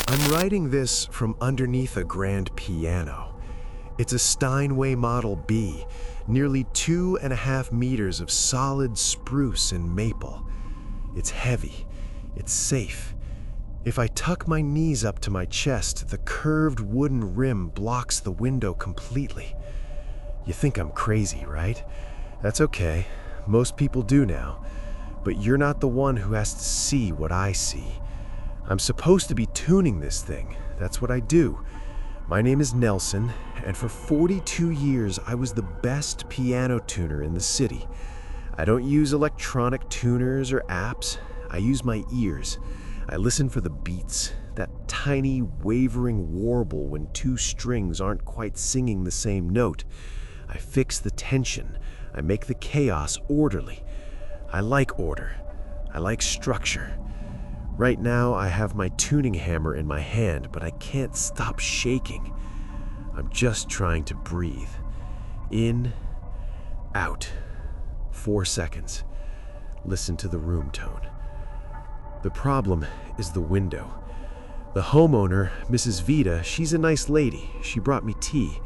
I'm writing this from underneath a grand piano. It's a Steinway Model B, nearly 2.5 meters of solid spruce and maple. It's heavy. It's safe. If I tuck my knees up to my chest, the curved wooden rim blocks the window completely. You think I'm crazy, right? That's okay. Most people do now. But you're not the one who has to see what I see. I'm supposed to be tuning this thing. That's what I do. My name is Nelson, and for 42 years I was the best piano tuner in the city. I don't use electronic tuners or apps. I use my ears. I listen for the beats, that tiny, wavering warble when two strings aren't quite singing the same note. I fix the tension. I make the chaos orderly. I like order. I like structure. Right now, I have my tuning hammer in my hand, but I can't stop shaking. I'm just trying to breathe. In, out. 4 seconds. Listen to the room tone. The problem is the window. The homeowner, Mrs. Vita, she's a nice lady. She brought me tea.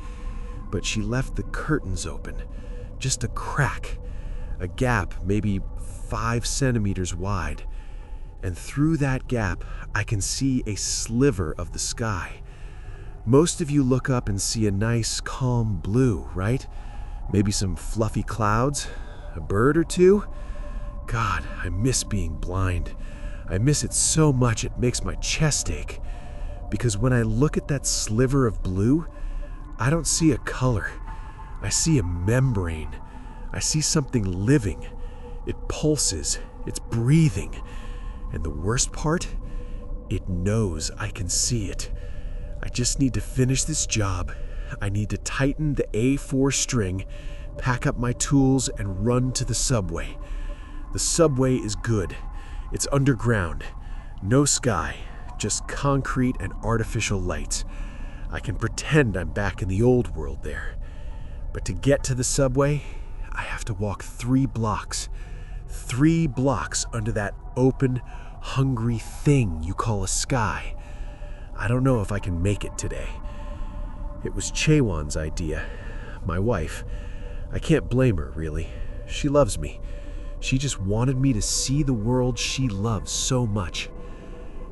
But she left the curtains open. Just a crack. A gap maybe 5 centimeters wide. And through that gap, I can see a sliver of the sky. Most of you look up and see a nice, calm blue, right? Maybe some fluffy clouds, a bird or two. God, I miss being blind. I miss it so much it makes my chest ache. Because when I look at that sliver of blue, I don't see a color. I see a membrane. I see something living. It pulses. It's breathing. And the worst part? It knows I can see it. I just need to finish this job. I need to tighten the A4 string, pack up my tools, and run to the subway. The subway is good. It's underground. No sky, just concrete and artificial lights. I can pretend I'm back in the old world there. But to get to the subway, I have to walk 3 blocks. 3 blocks under that open, hungry thing you call a sky. I don't know if I can make it today. It was Chewan's idea, my wife. I can't blame her, really. She loves me. She just wanted me to see the world she loves so much.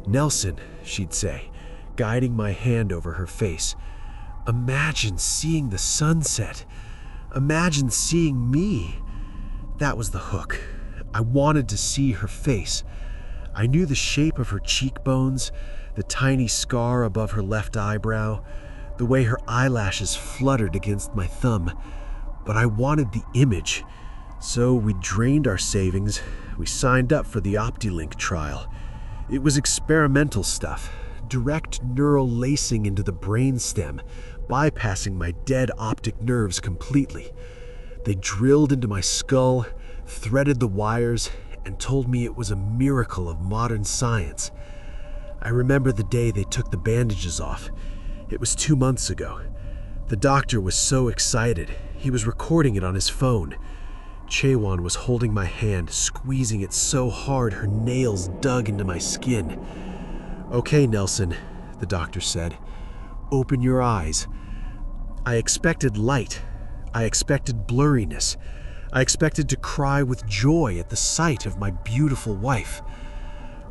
Nelson, she'd say, guiding my hand over her face. Imagine seeing the sunset. Imagine seeing me. That was the hook. I wanted to see her face. I knew the shape of her cheekbones, the tiny scar above her left eyebrow, the way her eyelashes fluttered against my thumb. But I wanted the image. So we drained our savings. We signed up for the OptiLink trial. It was experimental stuff, direct neural lacing into the brainstem, bypassing my dead optic nerves completely. They drilled into my skull, threaded the wires, and told me it was a miracle of modern science. I remember the day they took the bandages off. It was 2 months ago. The doctor was so excited. He was recording it on his phone. Chewan was holding my hand, squeezing it so hard her nails dug into my skin. "Okay, Nelson," the doctor said. "Open your eyes." I expected light. I expected blurriness. I expected to cry with joy at the sight of my beautiful wife.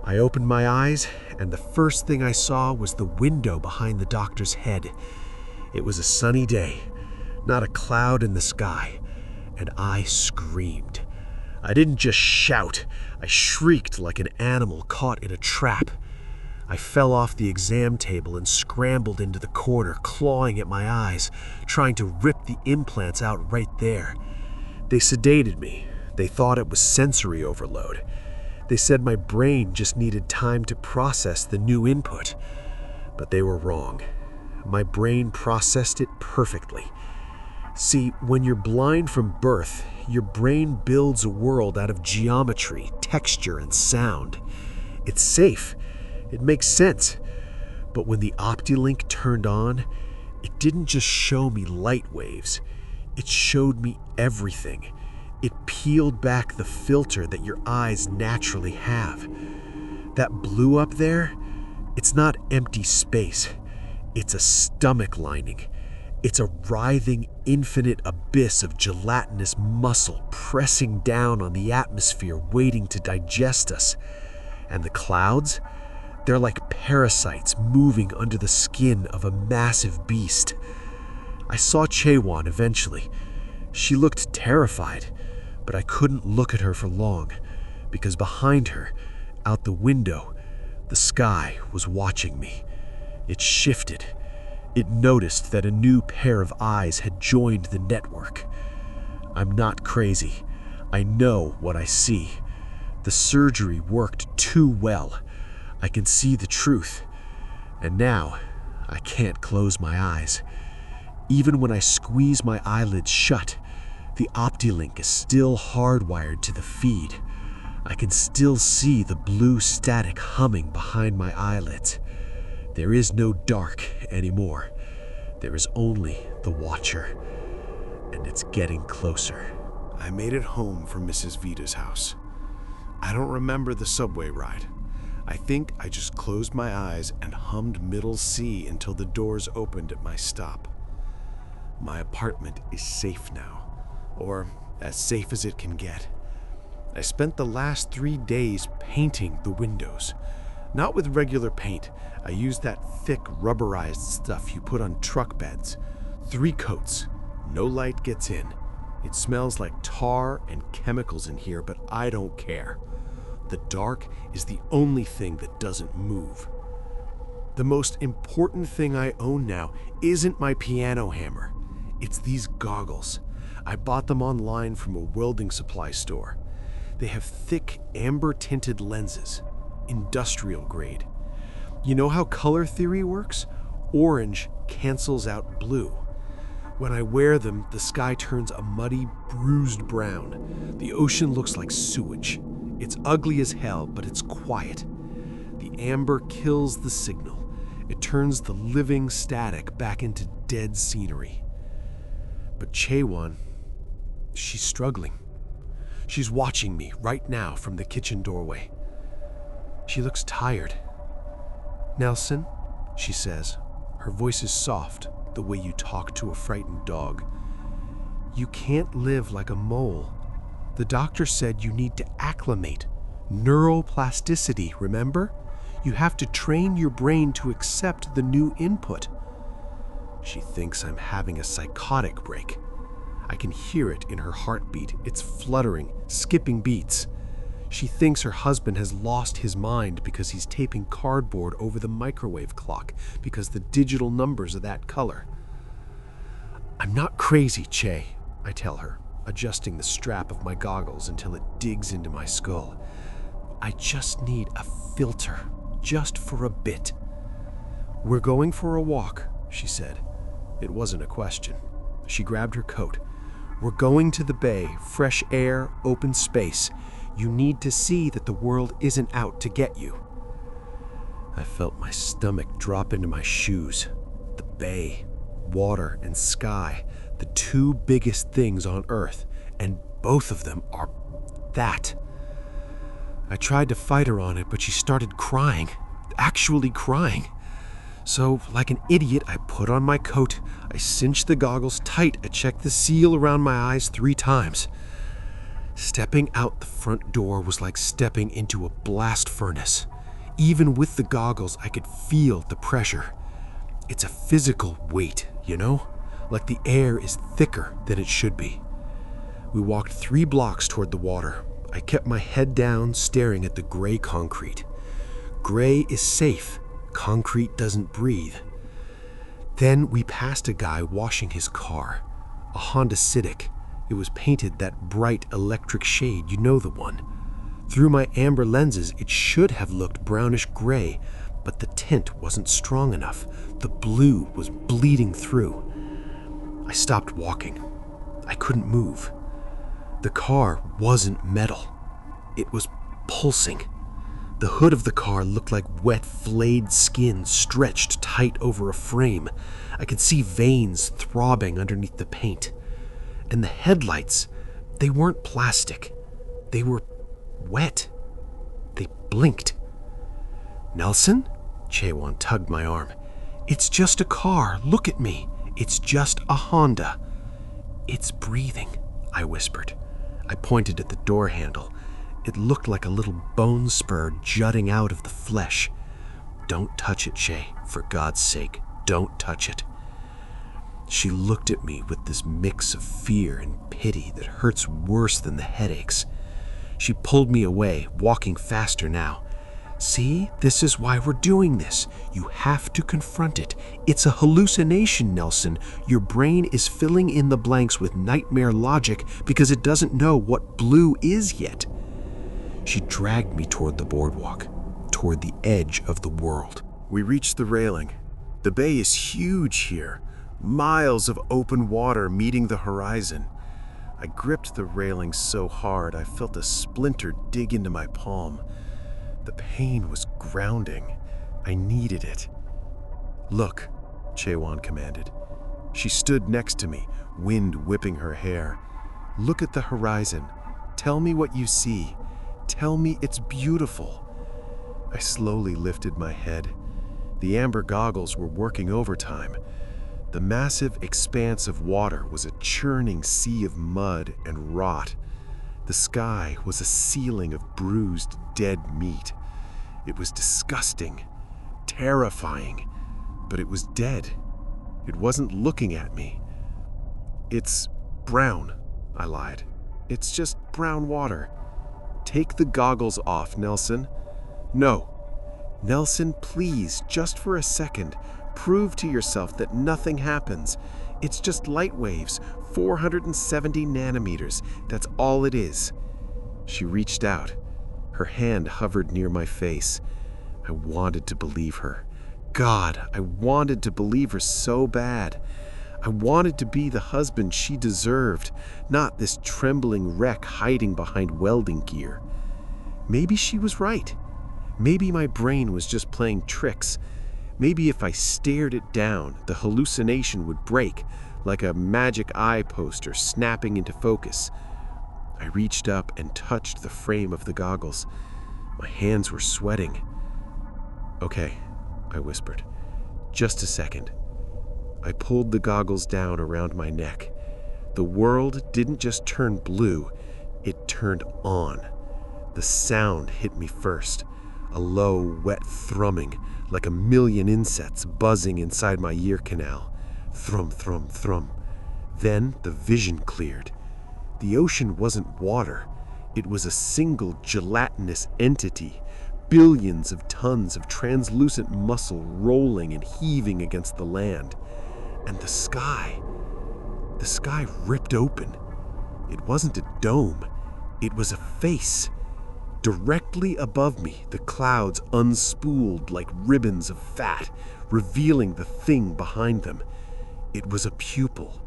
I opened my eyes, and the first thing I saw was the window behind the doctor's head. It was a sunny day, not a cloud in the sky, and I screamed. I didn't just shout. I shrieked like an animal caught in a trap. I fell off the exam table and scrambled into the corner, clawing at my eyes, trying to rip the implants out right there. They sedated me. They thought it was sensory overload. They said my brain just needed time to process the new input. But they were wrong. My brain processed it perfectly. See, when you're blind from birth, your brain builds a world out of geometry, texture, and sound. It's safe. It makes sense. But when the OptiLink turned on, it didn't just show me light waves. It showed me everything. It peeled back the filter that your eyes naturally have. That blue up there, It's not empty space. It's a stomach lining. It's a writhing, infinite abyss of gelatinous muscle pressing down on the atmosphere, waiting to digest us. And the clouds? They're like parasites moving under the skin of a massive beast. I saw Chaewon eventually. She looked terrified, but I couldn't look at her for long, because behind her, out the window, the sky was watching me. It shifted. It noticed that a new pair of eyes had joined the network. I'm not crazy. I know what I see. The surgery worked too well. I can see the truth. And now, I can't close my eyes. Even when I squeeze my eyelids shut, the OptiLink is still hardwired to the feed. I can still see the blue static humming behind my eyelids. There is no dark anymore. There is only the Watcher. And it's getting closer. I made it home from Mrs. Vita's house. I don't remember the subway ride. I think I just closed my eyes and hummed Middle C until the doors opened at my stop. My apartment is safe now, or as safe as it can get. I spent the last 3 days painting the windows. Not with regular paint. I used that thick rubberized stuff you put on truck beds. 3 coats. No light gets in. It smells like tar and chemicals in here, but I don't care. The dark is the only thing that doesn't move. The most important thing I own now isn't my piano hammer. It's these goggles. I bought them online from a welding supply store. They have thick, amber-tinted lenses, industrial grade. You know how color theory works? Orange cancels out blue. When I wear them, the sky turns a muddy, bruised brown. The ocean looks like sewage. It's ugly as hell, but it's quiet. The amber kills the signal. It turns the living static back into dead scenery. But Chaewon, she's struggling. She's watching me right now from the kitchen doorway. She looks tired. "Nelson," she says. Her voice is soft, the way you talk to a frightened dog. "You can't live like a mole. The doctor said you need to acclimate. Neuroplasticity, remember? You have to train your brain to accept the new input." She thinks I'm having a psychotic break. I can hear it in her heartbeat. It's fluttering, skipping beats. She thinks her husband has lost his mind because he's taping cardboard over the microwave clock because the digital numbers are that color. "I'm not crazy, Che," I tell her, adjusting the strap of my goggles until it digs into my skull. "I just need a filter, just for a bit." "We're going for a walk," she said. It wasn't a question. She grabbed her coat. "We're going to the bay, fresh air, open space. You need to see that the world isn't out to get you." I felt my stomach drop into my shoes. The bay, water, and sky, the 2 biggest things on Earth, and both of them are that. I tried to fight her on it, but she started crying, actually crying. So, like an idiot, I put on my coat, I cinched the goggles tight, I checked the seal around my eyes 3 times. Stepping out the front door was like stepping into a blast furnace. Even with the goggles, I could feel the pressure. It's a physical weight, you know? Like the air is thicker than it should be. We walked 3 blocks toward the water. I kept my head down, staring at the gray concrete. Gray is safe. Concrete doesn't breathe. Then we passed a guy washing his car, a Honda Civic. It was painted that bright electric shade, you know the one. Through my amber lenses, it should have looked brownish gray, but the tint wasn't strong enough. The blue was bleeding through. I stopped walking. I couldn't move. The car wasn't metal. It was pulsing. The hood of the car looked like wet, flayed skin stretched tight over a frame. I could see veins throbbing underneath the paint. And the headlights, they weren't plastic. They were wet. They blinked. "Nelson?" Chaewon tugged my arm. "It's just a car. Look at me. It's just a Honda." "It's breathing," I whispered. I pointed at the door handle. It looked like a little bone spur jutting out of the flesh. "Don't touch it, Che. For God's sake, don't touch it." She looked at me with this mix of fear and pity that hurts worse than the headaches. She pulled me away, walking faster now. "See, this is why we're doing this. You have to confront it. It's a hallucination, Nelson. Your brain is filling in the blanks with nightmare logic because it doesn't know what blue is yet." She dragged me toward the boardwalk, toward the edge of the world. We reached the railing. The bay is huge here, miles of open water meeting the horizon. I gripped the railing so hard I felt a splinter dig into my palm. The pain was grounding. I needed it. "Look," Chaewon commanded. She stood next to me, wind whipping her hair. "Look at the horizon. Tell me what you see. Tell me it's beautiful." I slowly lifted my head. The amber goggles were working overtime. The massive expanse of water was a churning sea of mud and rot. The sky was a ceiling of bruised, dead meat. It was disgusting, terrifying, but it was dead. It wasn't looking at me. "It's brown," I lied. "It's just brown water. Take the goggles off, Nelson." "No. Nelson, please, just for a second, prove to yourself that nothing happens. It's just light waves, 470 nanometers. That's all it is." She reached out. Her hand hovered near my face. I wanted to believe her. God, I wanted to believe her so bad. I wanted to be the husband she deserved, not this trembling wreck hiding behind welding gear. Maybe she was right. Maybe my brain was just playing tricks. Maybe if I stared it down, the hallucination would break, like a magic eye poster snapping into focus. I reached up and touched the frame of the goggles. My hands were sweating. "Okay," I whispered. "Just a second." I pulled the goggles down around my neck. The world didn't just turn blue, it turned on. The sound hit me first, a low, wet thrumming, like a million insects buzzing inside my ear canal. Thrum, thrum, thrum. Then the vision cleared. The ocean wasn't water. It was a single gelatinous entity, billions of tons of translucent muscle rolling and heaving against the land. And the sky ripped open. It wasn't a dome. It was a face. Directly above me, the clouds unspooled like ribbons of fat, revealing the thing behind them. It was a pupil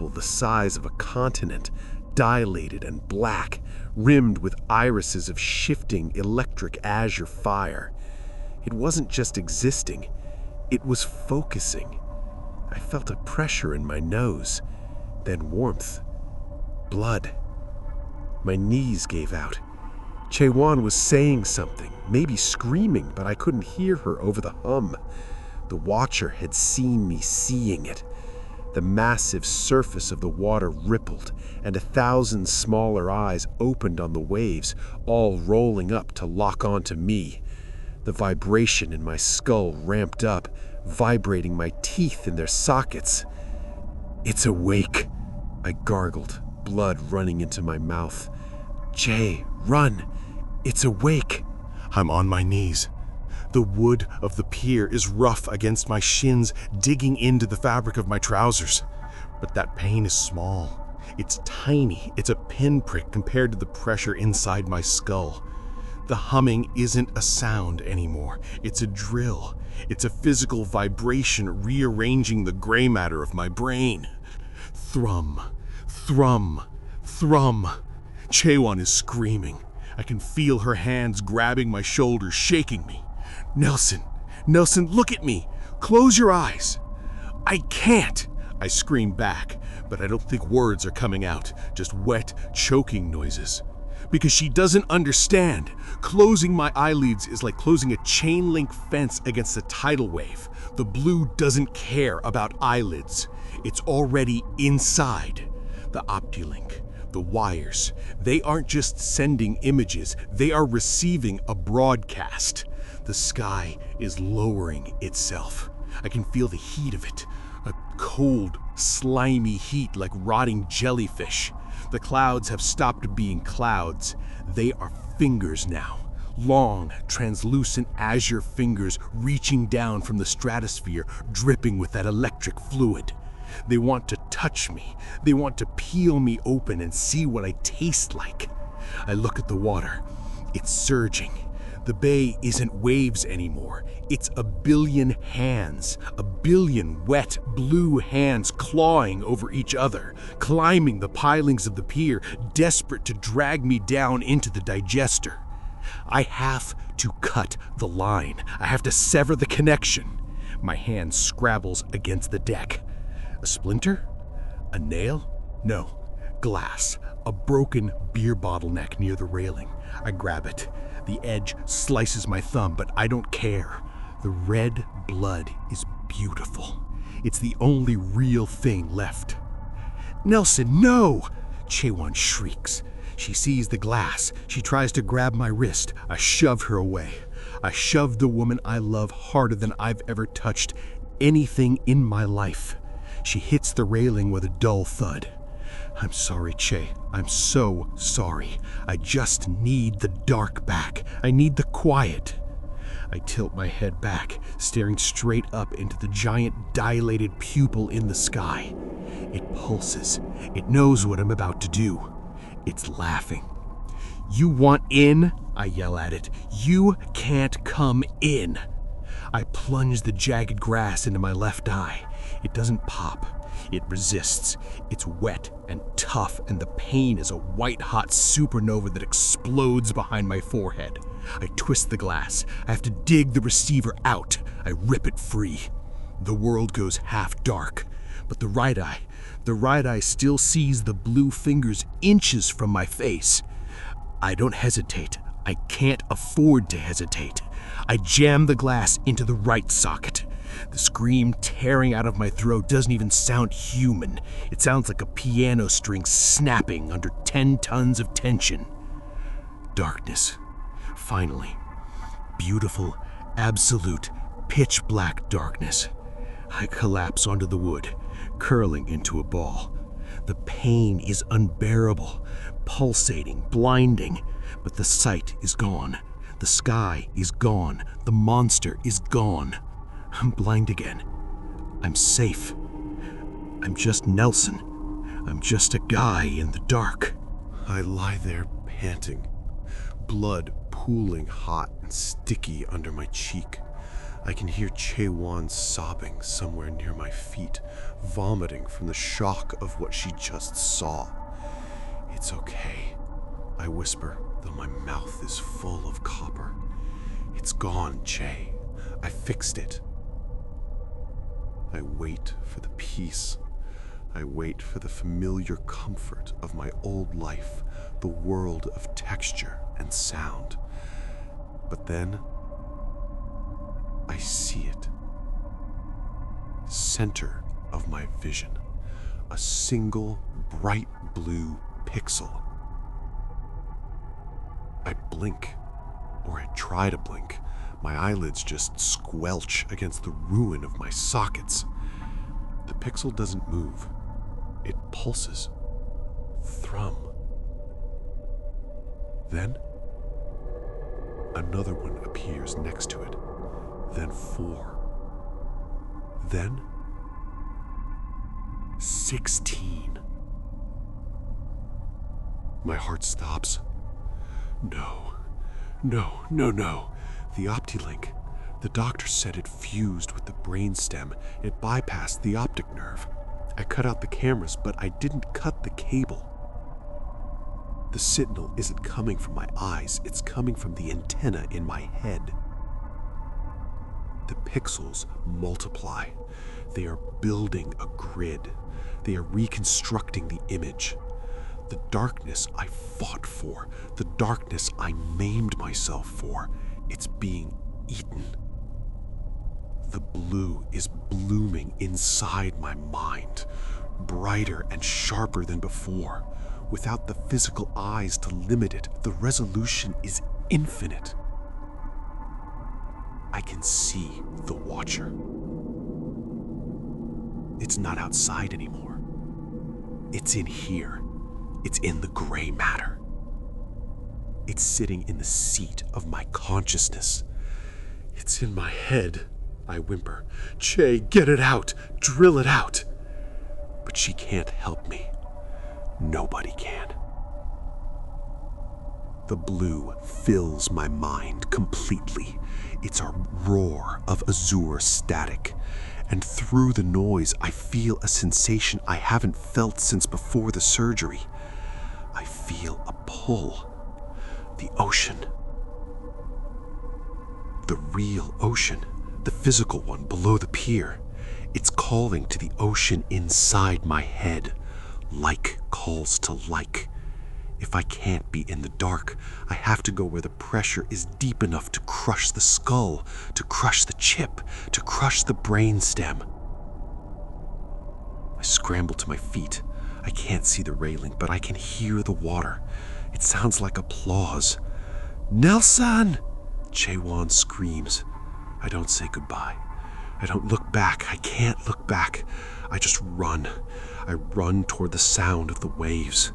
the size of a continent, dilated and black, rimmed with irises of shifting electric azure fire. It wasn't just existing, it was focusing. I felt a pressure in my nose, then warmth, blood. My knees gave out. Chaewon was saying something, maybe screaming, but I couldn't hear her over the hum. The watcher had seen me seeing it. The massive surface of the water rippled, and 1,000 smaller eyes opened on the waves, all rolling up to lock onto me. The vibration in my skull ramped up, vibrating my teeth in their sockets. "It's awake," I gargled, blood running into my mouth. "Jay, run! It's awake!" I'm on my knees. The wood of the pier is rough against my shins, digging into the fabric of my trousers. But that pain is small. It's tiny. It's a pinprick compared to the pressure inside my skull. The humming isn't a sound anymore. It's a drill. It's a physical vibration rearranging the gray matter of my brain. Thrum, thrum, thrum. Chaewon is screaming. I can feel her hands grabbing my shoulders, shaking me. "Nelson, Nelson, look at me. Close your eyes." "I can't," I scream back, but I don't think words are coming out, just wet, choking noises. because she doesn't understand. Closing my eyelids is like closing a chain link fence against a tidal wave. The blue doesn't care about eyelids. It's already inside. The OptiLink, the wires, they aren't just sending images, they are receiving a broadcast. The sky is lowering itself. I can feel the heat of it, a cold, slimy heat like rotting jellyfish. The clouds have stopped being clouds. They are fingers now. Long, translucent azure fingers reaching down from the stratosphere, dripping with that electric fluid. They want to touch me. They want to peel me open and see what I taste like. I look at the water. It's surging. The bay isn't waves anymore. It's a billion hands, a billion wet blue hands clawing over each other, climbing the pilings of the pier, desperate to drag me down into the digester. I have to cut the line. I have to sever the connection. My hand scrabbles against the deck. A splinter? A nail? No. Glass. A broken beer bottle neck near the railing. I grab it. The edge slices my thumb, but I don't care. The red blood is beautiful. It's the only real thing left. "Nelson, no!" Chewan shrieks. She sees the glass. She tries to grab my wrist. I shove her away. I shove the woman I love harder than I've ever touched anything in my life. She hits the railing with a dull thud. "I'm sorry, Che. I'm so sorry. I just need the dark back. I need the quiet." I tilt my head back, staring straight up into the giant dilated pupil in the sky. It pulses. It knows what I'm about to do. It's laughing. "You want in?" I yell at it. "You can't come in." I plunge the jagged grass into my left eye. It doesn't pop. It resists. It's wet and tough, and the pain is a white-hot supernova that explodes behind my forehead. I twist the glass. I have to dig the receiver out. I rip it free. The world goes half dark, but the right eye still sees the blue fingers inches from my face. I don't hesitate. I can't afford to hesitate. I jam the glass into the right socket. The scream tearing out of my throat doesn't even sound human. It sounds like a piano string snapping under 10 tons of tension. Darkness. Finally. Beautiful, absolute, pitch black darkness. I collapse onto the wood, curling into a ball. The pain is unbearable, pulsating, blinding, but the sight is gone. The sky is gone. The monster is gone. I'm blind again. I'm safe. I'm just Nelson. I'm just a guy in the dark. I lie there panting, blood pooling hot and sticky under my cheek. I can hear Chewan sobbing somewhere near my feet, vomiting from the shock of what she just saw. "It's okay," I whisper, though my mouth is full of copper. "It's gone, Che. I fixed it." I wait for the peace. I wait for the familiar comfort of my old life, the world of texture and sound. But then, I see it. Center of my vision, a single bright blue pixel. I blink, or I try to blink. My eyelids just squelch against the ruin of my sockets. The pixel doesn't move. It pulses. Thrum. Then, another one appears next to it. Then 4. Then, 16. My heart stops. No. The OptiLink. The doctor said it fused with the brainstem. It bypassed the optic nerve. I cut out the cameras, but I didn't cut the cable. The signal isn't coming from my eyes. It's coming from the antenna in my head. The pixels multiply. They are building a grid. They are reconstructing the image. The darkness I fought for, the darkness I maimed myself for, it's being eaten. The blue is blooming inside my mind, brighter and sharper than before. Without the physical eyes to limit it, the resolution is infinite. I can see the Watcher. It's not outside anymore. It's in here. It's in the gray matter. It's sitting in the seat of my consciousness. It's in my head. I whimper, "Che, get it out! Drill it out!" But she can't help me. Nobody can. The blue fills my mind completely. It's a roar of azure static. And through the noise, I feel a sensation I haven't felt since before the surgery. I feel a pull. The ocean. The real ocean. The physical one below the pier. It's calling to the ocean inside my head. Like calls to like. If I can't be in the dark, I have to go where the pressure is deep enough to crush the skull, to crush the chip, to crush the brainstem. I scramble to my feet. I can't see the railing, but I can hear the water. It sounds like applause. "Nelson!" Chewan screams. I don't say goodbye. I don't look back. I can't look back. I just run. I run toward the sound of the waves.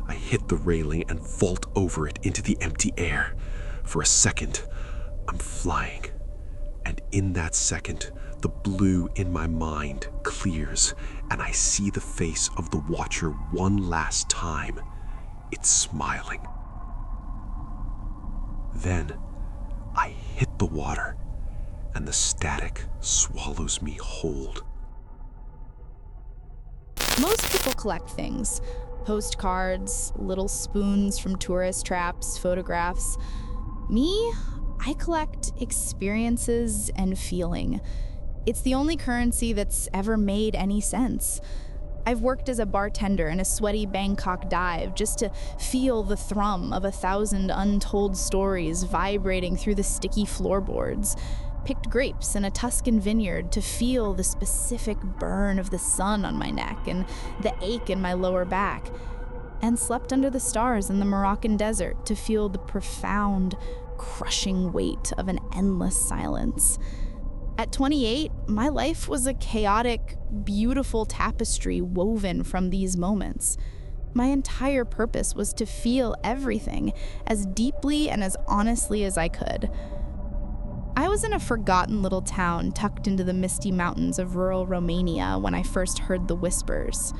I hit the railing and vault over it into the empty air. For a second, I'm flying. And in that second, the blue in my mind clears, and I see the face of the Watcher one last time. It's smiling. Then, I hit the water, and the static swallows me whole. Most people collect things. Postcards, little spoons from tourist traps, photographs. Me, I collect experiences and feeling. It's the only currency that's ever made any sense. I've worked as a bartender in a sweaty Bangkok dive just to feel the thrum of 1,000 untold stories vibrating through the sticky floorboards. Picked grapes in a Tuscan vineyard to feel the specific burn of the sun on my neck and the ache in my lower back, and slept under the stars in the Moroccan desert to feel the profound, crushing weight of an endless silence. At 28, my life was a chaotic, beautiful tapestry woven from these moments. My entire purpose was to feel everything as deeply and as honestly as I could. I was in a forgotten little town tucked into the misty mountains of rural Romania when I first heard the whispers.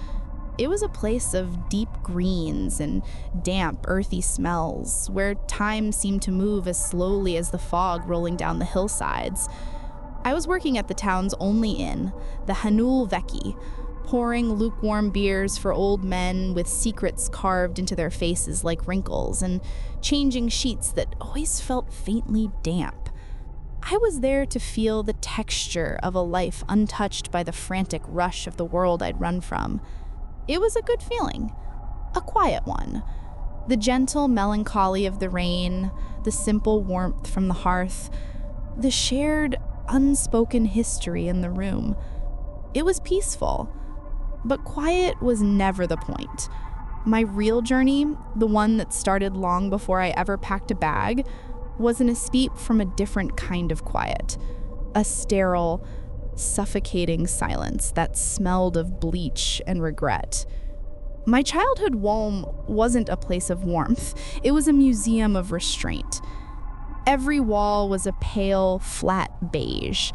It was a place of deep greens and damp, earthy smells, where time seemed to move as slowly as the fog rolling down the hillsides. I was working at the town's only inn, the Hanul Veki, pouring lukewarm beers for old men with secrets carved into their faces like wrinkles, and changing sheets that always felt faintly damp. I was there to feel the texture of a life untouched by the frantic rush of the world I'd run from. It was a good feeling, a quiet one. The gentle melancholy of the rain, the simple warmth from the hearth, the shared, unspoken history in the room. It was peaceful, but quiet was never the point. My real journey, the one that started long before I ever packed a bag, was an escape from a different kind of quiet. A sterile, suffocating silence that smelled of bleach and regret. My childhood home wasn't a place of warmth. It was a museum of restraint. Every wall was a pale, flat beige.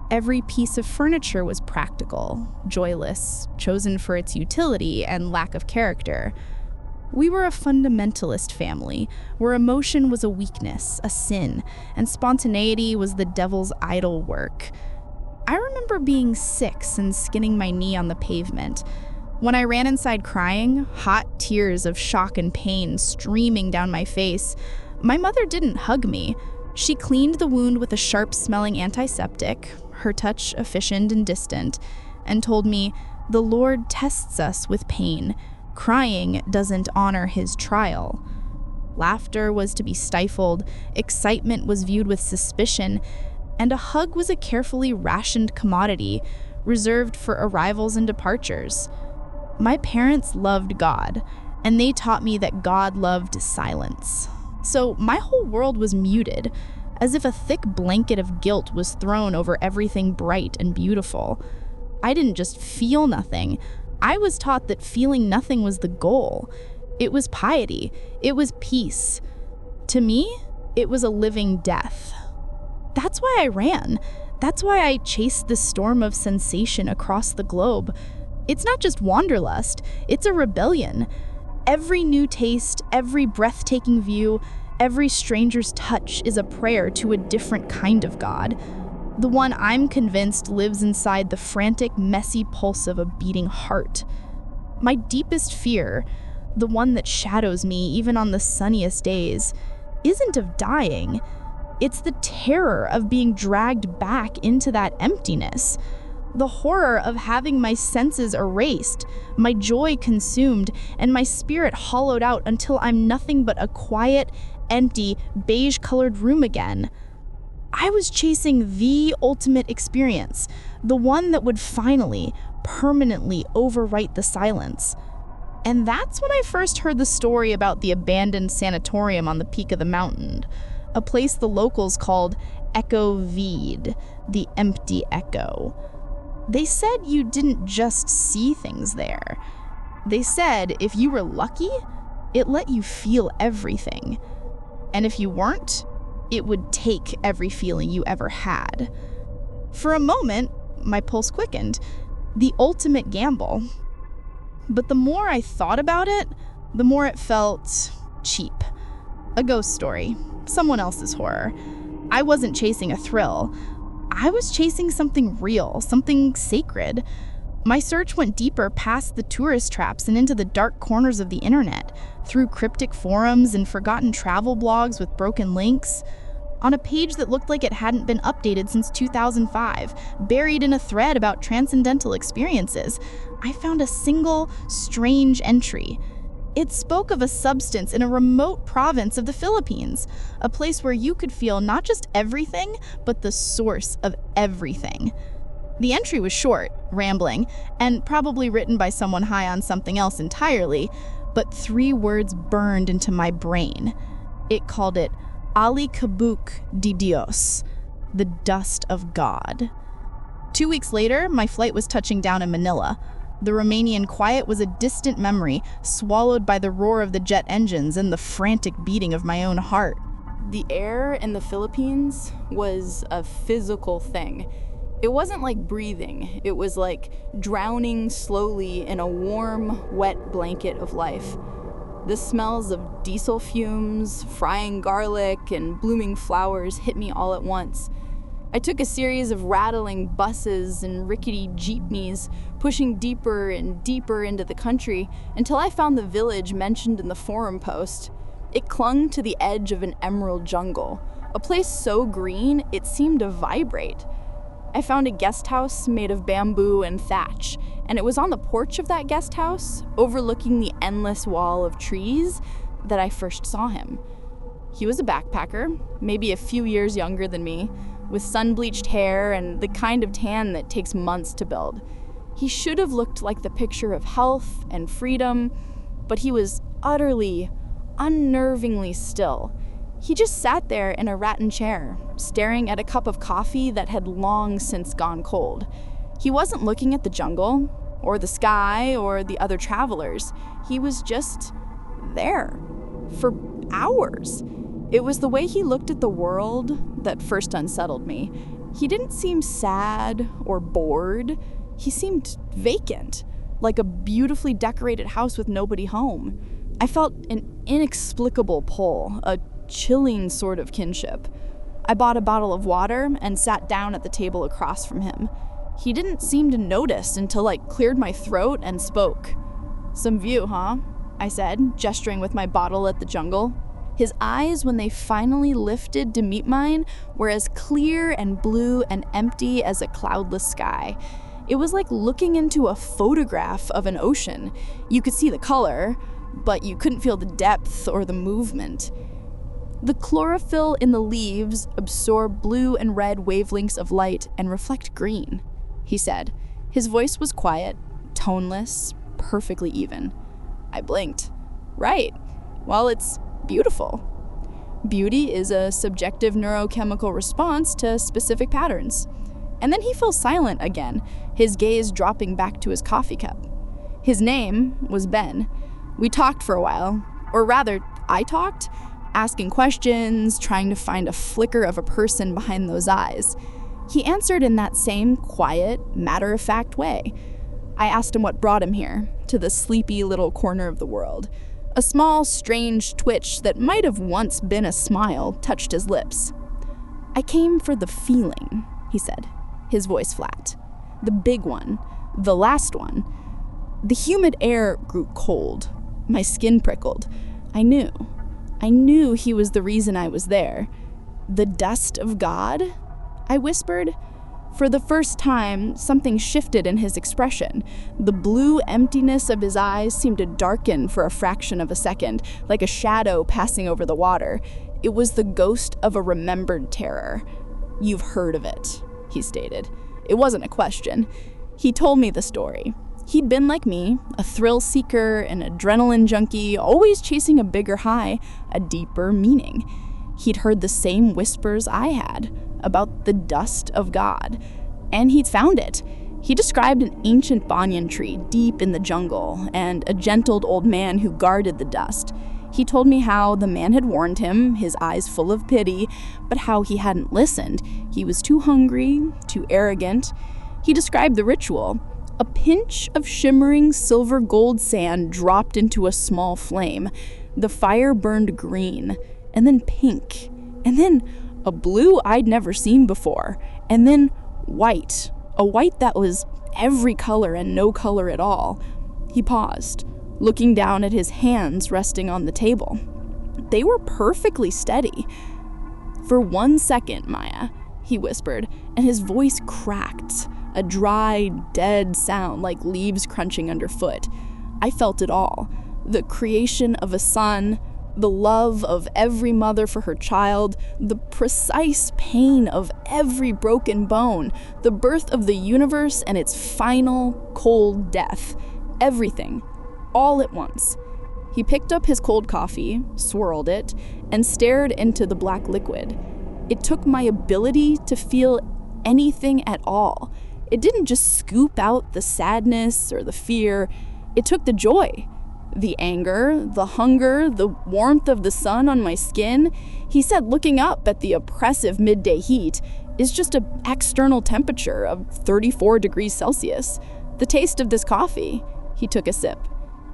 Every piece of furniture was practical, joyless, chosen for its utility and lack of character. We were a fundamentalist family, where emotion was a weakness, a sin, and spontaneity was the devil's idol work. I remember being 6 and skinning my knee on the pavement. When I ran inside crying, hot tears of shock and pain streaming down my face, my mother didn't hug me. She cleaned the wound with a sharp-smelling antiseptic, her touch efficient and distant, and told me, "The Lord tests us with pain. Crying doesn't honor his trial. Laughter was to be stifled, excitement was viewed with suspicion, and a hug was a carefully rationed commodity, reserved for arrivals and departures. My parents loved God, and they taught me that God loved silence. So my whole world was muted, as if a thick blanket of guilt was thrown over everything bright and beautiful. I didn't just feel nothing. I was taught that feeling nothing was the goal. It was piety. It was peace. To me, it was a living death. That's why I ran. That's why I chased this storm of sensation across the globe. It's not just wanderlust, it's a rebellion. Every new taste, every breathtaking view, every stranger's touch is a prayer to a different kind of God. The one I'm convinced lives inside the frantic, messy pulse of a beating heart. My deepest fear, the one that shadows me even on the sunniest days, isn't of dying. It's the terror of being dragged back into that emptiness. The horror of having my senses erased, my joy consumed, and my spirit hollowed out until I'm nothing but a quiet, empty, beige-colored room again. I was chasing the ultimate experience, the one that would finally, permanently overwrite the silence. And that's when I first heard the story about the abandoned sanatorium on the peak of the mountain, a place the locals called Echo Vide, the empty echo. They said you didn't just see things there. They said if you were lucky, it let you feel everything. And if you weren't, it would take every feeling you ever had. For a moment, my pulse quickened. The ultimate gamble. But the more I thought about it, the more it felt cheap. A ghost story. Someone else's horror. I wasn't chasing a thrill. I was chasing something real, something sacred. My search went deeper past the tourist traps and into the dark corners of the internet, through cryptic forums and forgotten travel blogs with broken links. On a page that looked like it hadn't been updated since 2005, buried in a thread about transcendental experiences, I found a single, strange entry. It spoke of a substance in a remote province of the Philippines, a place where you could feel not just everything, but the source of everything. The entry was short, rambling, and probably written by someone high on something else entirely, but 3 words burned into my brain. It called it Ali Kabuk de Dios, the dust of God. 2 weeks later, my flight was touching down in Manila. The Romanian quiet was a distant memory, swallowed by the roar of the jet engines and the frantic beating of my own heart. The air in the Philippines was a physical thing. It wasn't like breathing. It was like drowning slowly in a warm, wet blanket of life. The smells of diesel fumes, frying garlic, and blooming flowers hit me all at once. I took a series of rattling buses and rickety jeepneys, pushing deeper and deeper into the country until I found the village mentioned in the forum post. It clung to the edge of an emerald jungle, a place so green it seemed to vibrate. I found a guest house made of bamboo and thatch, and it was on the porch of that guest house, overlooking the endless wall of trees, that I first saw him. He was a backpacker, maybe a few years younger than me, with sun-bleached hair and the kind of tan that takes months to build. He should have looked like the picture of health and freedom, but he was utterly, unnervingly still. He just sat there in a rattan chair, staring at a cup of coffee that had long since gone cold. He wasn't looking at the jungle, or the sky, or the other travelers. He was just there, for hours. It was the way he looked at the world that first unsettled me. He didn't seem sad or bored. He seemed vacant, like a beautifully decorated house with nobody home. I felt an inexplicable pull, a chilling sort of kinship. I bought a bottle of water and sat down at the table across from him. He didn't seem to notice until I cleared my throat and spoke. "Some view, huh?" I said, gesturing with my bottle at the jungle. His eyes, when they finally lifted to meet mine, were as clear and blue and empty as a cloudless sky. It was like looking into a photograph of an ocean. You could see the color, but you couldn't feel the depth or the movement. The chlorophyll in the leaves absorb blue and red wavelengths of light and reflect green, he said. His voice was quiet, toneless, perfectly even. I blinked. Right. Well, it's beautiful. Beauty is a subjective neurochemical response to specific patterns. And then he fell silent again, his gaze dropping back to his coffee cup. His name was Ben. We talked for a while, or rather, I talked, asking questions, trying to find a flicker of a person behind those eyes. He answered in that same quiet, matter-of-fact way. I asked him what brought him here, to the sleepy little corner of the world. A small, strange twitch that might have once been a smile touched his lips. I came for the feeling, he said, his voice flat. The big one, the last one. The humid air grew cold. My skin prickled. I knew he was the reason I was there. The dust of God? I whispered. For the first time, something shifted in his expression. The blue emptiness of his eyes seemed to darken for a fraction of a second, like a shadow passing over the water. It was the ghost of a remembered terror. You've heard of it, he stated. It wasn't a question. He told me the story. He'd been like me, a thrill seeker, an adrenaline junkie, always chasing a bigger high, a deeper meaning. He'd heard the same whispers I had about the dust of God, and he'd found it. He described an ancient banyan tree deep in the jungle and a gentle old man who guarded the dust. He told me how the man had warned him, his eyes full of pity, but how he hadn't listened. He was too hungry, too arrogant. He described the ritual. A pinch of shimmering silver gold sand dropped into a small flame. The fire burned green, and then pink, and then a blue I'd never seen before, and then white, a white that was every color and no color at all. He paused, looking down at his hands resting on the table. They were perfectly steady. For 1 second, Maya, he whispered, and his voice cracked, a dry, dead sound like leaves crunching underfoot. I felt it all. The creation of a son, the love of every mother for her child, the precise pain of every broken bone, the birth of the universe and its final, cold death. Everything, all at once. He picked up his cold coffee, swirled it, and stared into the black liquid. It took my ability to feel anything at all. It didn't just scoop out the sadness or the fear. It took the joy. The anger, the hunger, the warmth of the sun on my skin. He said looking up at the oppressive midday heat is just an external temperature of 34 degrees Celsius. The taste of this coffee, he took a sip.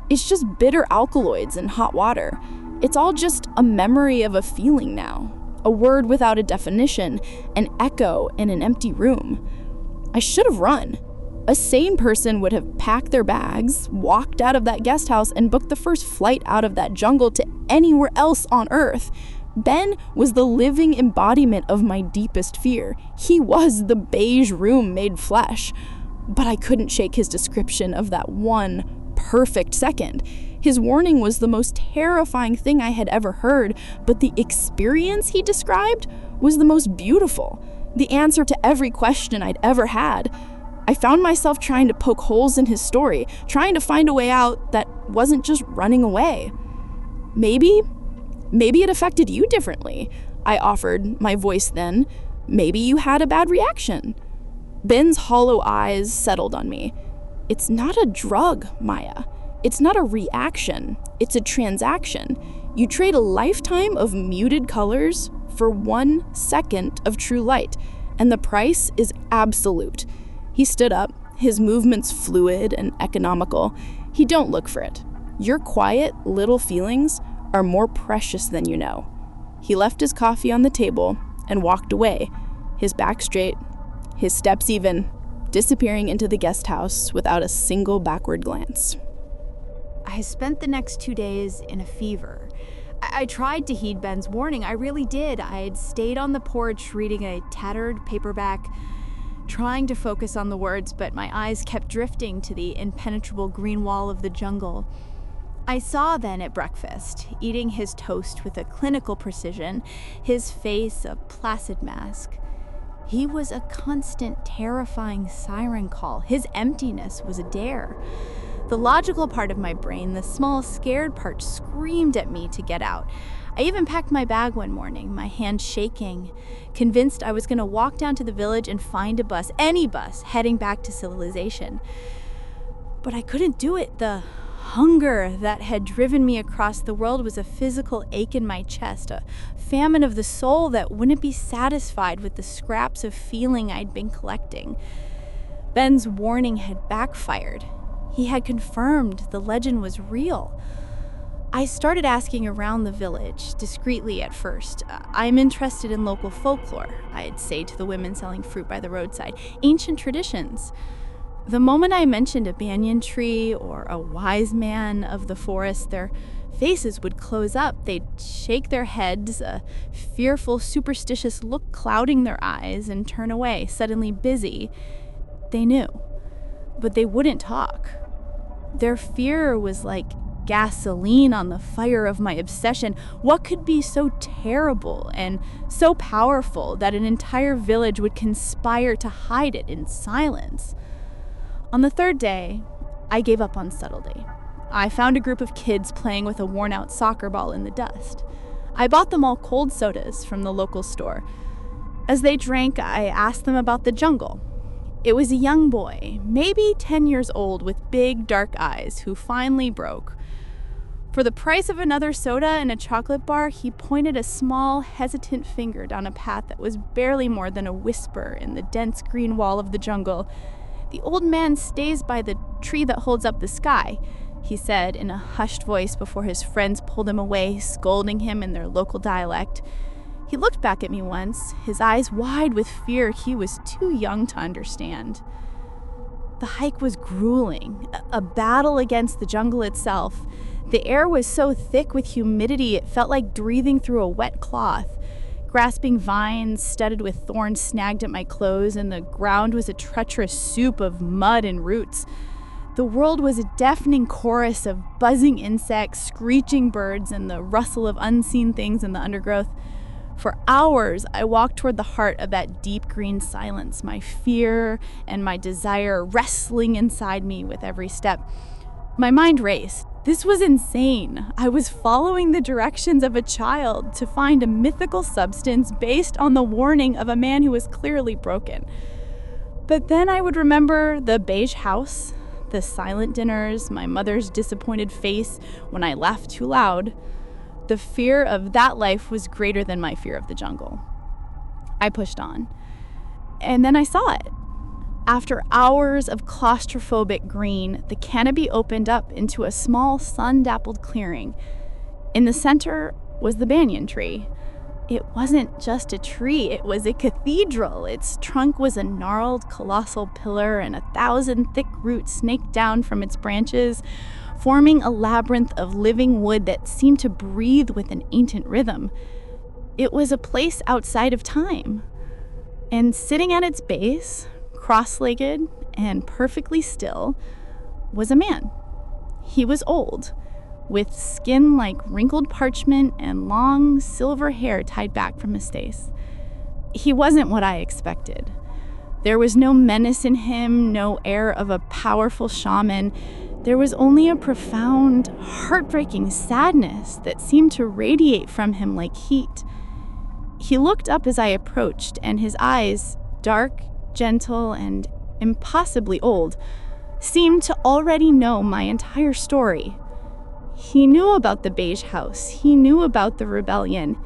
It's just bitter alkaloids and hot water. It's all just a memory of a feeling now. A word without a definition, an echo in an empty room. I should have run. A sane person would have packed their bags, walked out of that guest house, and booked the first flight out of that jungle to anywhere else on Earth. Ben was the living embodiment of my deepest fear. He was the beige room made flesh. But I couldn't shake his description of that one perfect second. His warning was the most terrifying thing I had ever heard, but the experience he described was the most beautiful, the answer to every question I'd ever had. I found myself trying to poke holes in his story, trying to find a way out that wasn't just running away. Maybe it affected you differently, I offered, my voice then. Maybe you had a bad reaction. Ben's hollow eyes settled on me. It's not a drug, Maya. It's not a reaction. It's a transaction. You trade a lifetime of muted colors for 1 second of true light, and the price is absolute. He stood up, his movements fluid and economical. He don't look for it. Your quiet little feelings are more precious than you know. He left his coffee on the table and walked away, his back straight, his steps even, disappearing into the guest house without a single backward glance. I spent the next 2 days in a fever. I tried to heed Ben's warning, I really did. I had stayed on the porch reading a tattered paperback, trying to focus on the words, but my eyes kept drifting to the impenetrable green wall of the jungle. I saw then at breakfast, eating his toast with a clinical precision, his face a placid mask. He was a constant, terrifying siren call. His emptiness was a dare. The logical part of my brain, the small, scared part, screamed at me to get out. I even packed my bag one morning, my hand shaking, convinced I was going to walk down to the village and find a bus, any bus, heading back to civilization. But I couldn't do it. The hunger that had driven me across the world was a physical ache in my chest, a famine of the soul that wouldn't be satisfied with the scraps of feeling I'd been collecting. Ben's warning had backfired. He had confirmed the legend was real. I started asking around the village, discreetly at first. I'm interested in local folklore, I'd say to the women selling fruit by the roadside, ancient traditions. The moment I mentioned a banyan tree or a wise man of the forest, their faces would close up. They'd shake their heads, a fearful, superstitious look clouding their eyes, and turn away, suddenly busy. They knew, but they wouldn't talk. Their fear was like gasoline on the fire of my obsession. What could be so terrible and so powerful that an entire village would conspire to hide it in silence? On the third day, I gave up on subtlety. I found a group of kids playing with a worn-out soccer ball in the dust. I bought them all cold sodas from the local store. As they drank, I asked them about the jungle. It was a young boy, maybe 10 years old, with big, dark eyes, who finally broke. For the price of another soda and a chocolate bar, he pointed a small, hesitant finger down a path that was barely more than a whisper in the dense green wall of the jungle. "The old man stays by the tree that holds up the sky," he said in a hushed voice before his friends pulled him away, scolding him in their local dialect. He looked back at me once, his eyes wide with fear he was too young to understand. The hike was grueling, a battle against the jungle itself. The air was so thick with humidity it felt like breathing through a wet cloth. Grasping vines studded with thorns snagged at my clothes, and the ground was a treacherous soup of mud and roots. The world was a deafening chorus of buzzing insects, screeching birds, and the rustle of unseen things in the undergrowth. For hours, I walked toward the heart of that deep green silence, my fear and my desire wrestling inside me with every step. My mind raced. This was insane. I was following the directions of a child to find a mythical substance based on the warning of a man who was clearly broken. But then I would remember the beige house, the silent dinners, my mother's disappointed face when I laughed too loud. The fear of that life was greater than my fear of the jungle. I pushed on. And then I saw it. After hours of claustrophobic green, the canopy opened up into a small sun-dappled clearing. In the center was the banyan tree. It wasn't just a tree, it was a cathedral. Its trunk was a gnarled, colossal pillar, and 1,000 thick roots snaked down from its branches, forming a labyrinth of living wood that seemed to breathe with an ancient rhythm. It was a place outside of time. And sitting at its base, cross-legged and perfectly still, was a man. He was old, with skin like wrinkled parchment and long silver hair tied back from his face. He wasn't what I expected. There was no menace in him, no air of a powerful shaman. There was only a profound, heartbreaking sadness that seemed to radiate from him like heat. He looked up as I approached, and his eyes, dark, gentle, and impossibly old, seemed to already know my entire story. He knew about the beige house. He knew about the rebellion.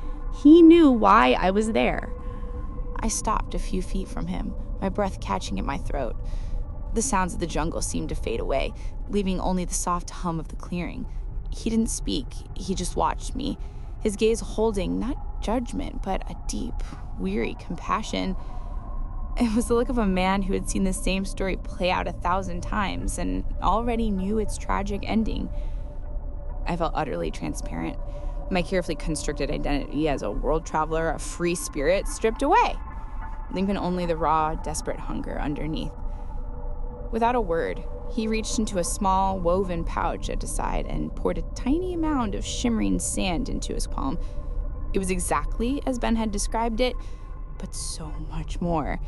He knew why I was there. I stopped a few feet from him, my breath catching at my throat. The sounds of the jungle seemed to fade away, leaving only the soft hum of the clearing. He didn't speak, he just watched me, his gaze holding not judgment, but a deep, weary compassion. It was the look of a man who had seen the same story play out 1,000 times and already knew its tragic ending. I felt utterly transparent, my carefully constructed identity as a world traveler, a free spirit, stripped away. leaving only the raw, desperate hunger underneath. Without a word, he reached into a small, woven pouch at his side and poured a tiny mound of shimmering sand into his palm. It was exactly as Ben had described it, but so much more.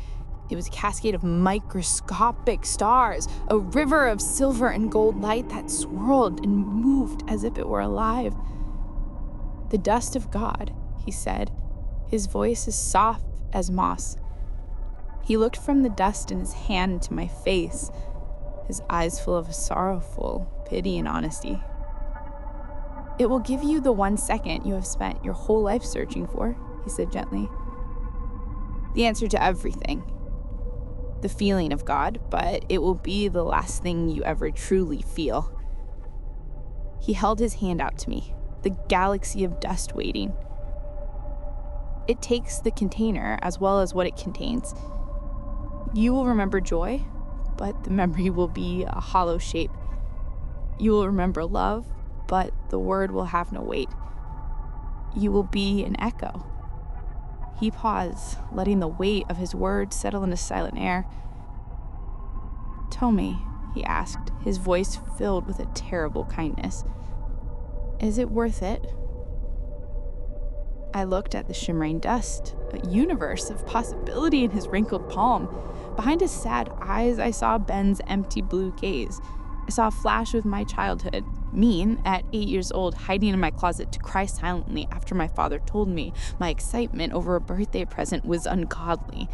It was a cascade of microscopic stars, a river of silver and gold light that swirled and moved as if it were alive. "The dust of God," he said, his voice as soft as moss. He looked from the dust in his hand to my face, his eyes full of sorrowful pity and honesty. "It will give you the 1 second you have spent your whole life searching for," he said gently. "The answer to everything. The feeling of God, but it will be the last thing you ever truly feel." He held his hand out to me, the galaxy of dust waiting. "It takes the container as well as what it contains. You will remember joy, but the memory will be a hollow shape. You will remember love, but the word will have no weight. You will be an echo." He paused, letting the weight of his words settle into silent air. "Tell me," he asked, his voice filled with a terrible kindness, "is it worth it?" I looked at the shimmering dust, a universe of possibility in his wrinkled palm. Behind his sad eyes, I saw Ben's empty blue gaze. I saw a flash of my childhood, me at 8 years old, hiding in my closet to cry silently after my father told me my excitement over a birthday present was ungodly.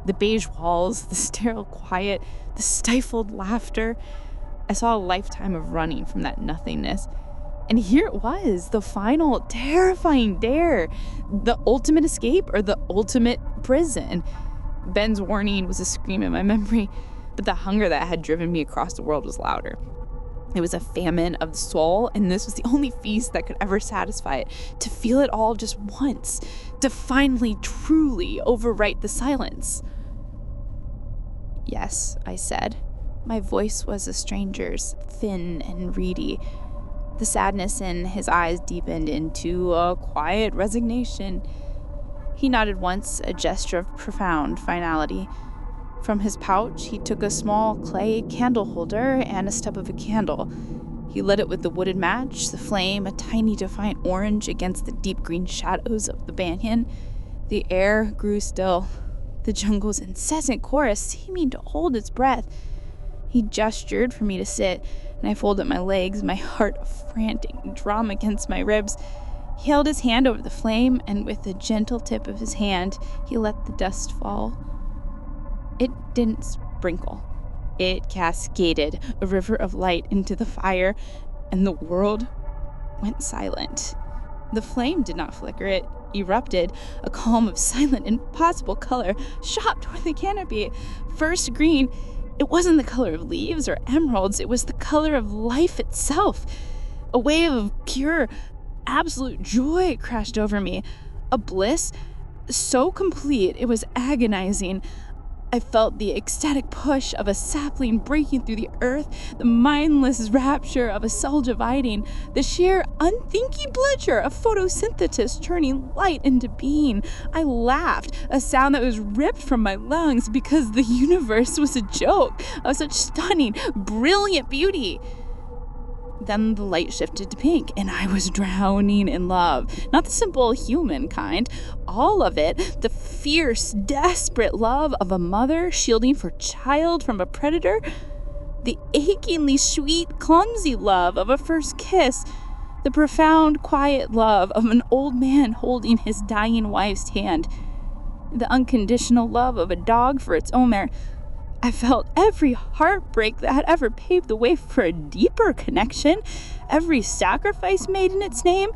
The beige walls, the sterile quiet, the stifled laughter. I saw a lifetime of running from that nothingness. And here it was, the final, terrifying dare. The ultimate escape or the ultimate prison. Ben's warning was a scream in my memory, but the hunger that had driven me across the world was louder. It was a famine of the soul, and this was the only feast that could ever satisfy it. To feel it all just once, to finally, truly overwrite the silence. "Yes," I said. My voice was a stranger's, thin and reedy. The sadness in his eyes deepened into a quiet resignation. He nodded once, a gesture of profound finality. From his pouch, he took a small clay candle holder and a stub of a candle. He lit it with the wooded match, the flame a tiny defiant orange against the deep green shadows of the banyan. The air grew still, the jungle's incessant chorus seeming to hold its breath. He gestured for me to sit, and I folded my legs, my heart a frantic drum against my ribs. He held his hand over the flame, and with the gentle tip of his hand, he let the dust fall. It didn't sprinkle. It cascaded, a river of light into the fire, and the world went silent. The flame did not flicker. It erupted, a column of silent, impossible color shot toward the canopy. First green. It wasn't the color of leaves or emeralds. It was the color of life itself. A wave of pure, absolute joy crashed over me. A bliss so complete it was agonizing. I felt the ecstatic push of a sapling breaking through the earth, the mindless rapture of a cell dividing, the sheer unthinking pleasure of photosynthesis turning light into being. I laughed, a sound that was ripped from my lungs because the universe was a joke of such stunning, brilliant beauty. Then the light shifted to pink, and I was drowning in love. Not the simple human kind. All of it. The fierce, desperate love of a mother shielding her child from a predator. The achingly sweet, clumsy love of a first kiss. The profound, quiet love of an old man holding his dying wife's hand. The unconditional love of a dog for its owner. I felt every heartbreak that had ever paved the way for a deeper connection, every sacrifice made in its name.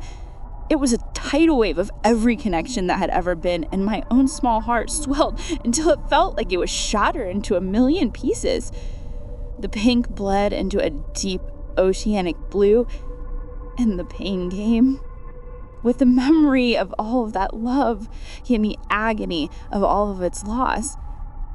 It was a tidal wave of every connection that had ever been, and my own small heart swelled until it felt like it was shattered into a million pieces. The pink bled into a deep oceanic blue, and the pain came. With the memory of all of that love came the agony of all of its loss.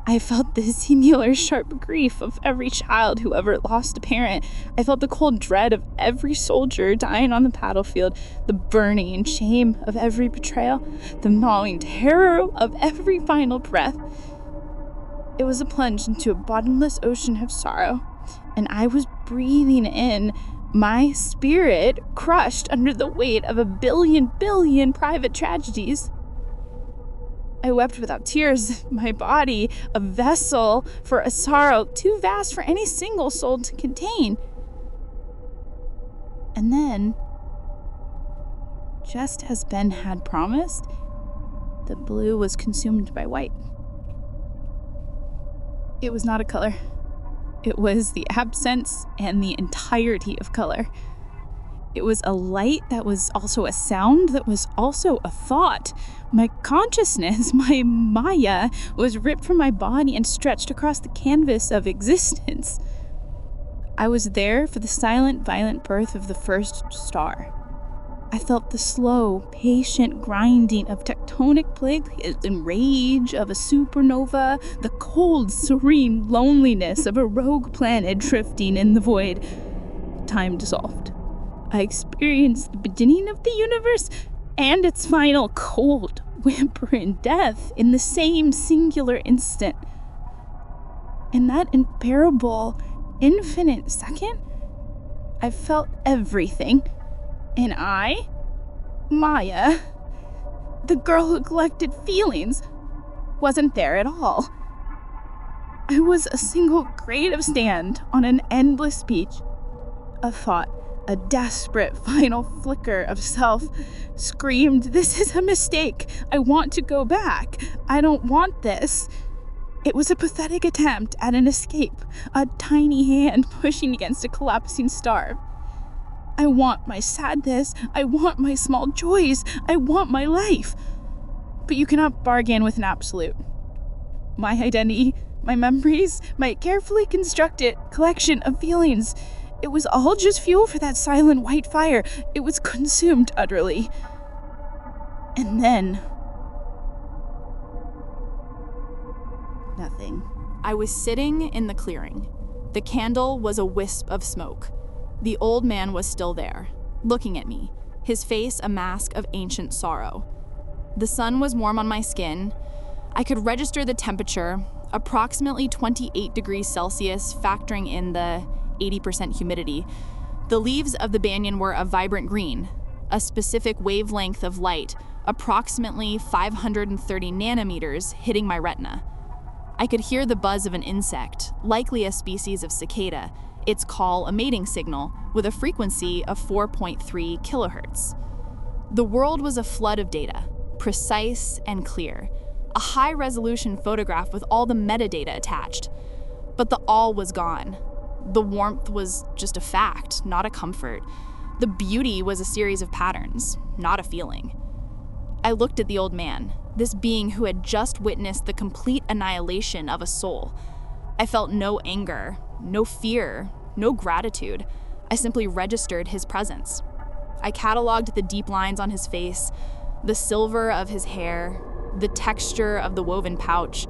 I felt the singular sharp grief of every child who ever lost a parent. I felt the cold dread of every soldier dying on the battlefield, the burning shame of every betrayal, the gnawing terror of every final breath. It was a plunge into a bottomless ocean of sorrow, and I was breathing in my spirit crushed under the weight of a billion private tragedies. I wept without tears, my body a vessel for a sorrow too vast for any single soul to contain. And then, just as Ben had promised, the blue was consumed by white. It was not a color. It was the absence and the entirety of color. It was a light that was also a sound that was also a thought. My consciousness, my Maya, was ripped from my body and stretched across the canvas of existence. I was there for the silent, violent birth of the first star. I felt the slow, patient grinding of tectonic plates and rage of a supernova, the cold, serene loneliness of a rogue planet drifting in the void. Time dissolved. I experienced the beginning of the universe and its final cold, whimpering death in the same singular instant. In that unbearable, infinite second, I felt everything. And I, Maya, the girl who collected feelings, wasn't there at all. I was a single grade of stand on an endless beach. A thought, a desperate final flicker of self, screamed, "This is a mistake. I want to go back. I don't want this." It was a pathetic attempt at an escape, a tiny hand pushing against a collapsing star. I want my sadness. I want my small joys. I want my life. But you cannot bargain with an absolute. My identity, my memories, my carefully constructed collection of feelings, it was all just fuel for that silent white fire. It was consumed utterly. And then, nothing. I was sitting in the clearing. The candle was a wisp of smoke. The old man was still there, looking at me, his face a mask of ancient sorrow. The sun was warm on my skin. I could register the temperature, approximately 28 degrees Celsius, factoring in the 80% humidity. The leaves of the banyan were a vibrant green, a specific wavelength of light, approximately 530 nanometers, hitting my retina. I could hear the buzz of an insect, likely a species of cicada, its call a mating signal, with a frequency of 4.3 kilohertz. The world was a flood of data, precise and clear, a high-resolution photograph with all the metadata attached. But the all was gone. The warmth was just a fact, not a comfort. The beauty was a series of patterns, not a feeling. I looked at the old man, this being who had just witnessed the complete annihilation of a soul. I felt no anger, no fear, no gratitude. I simply registered his presence. I cataloged the deep lines on his face, the silver of his hair, the texture of the woven pouch.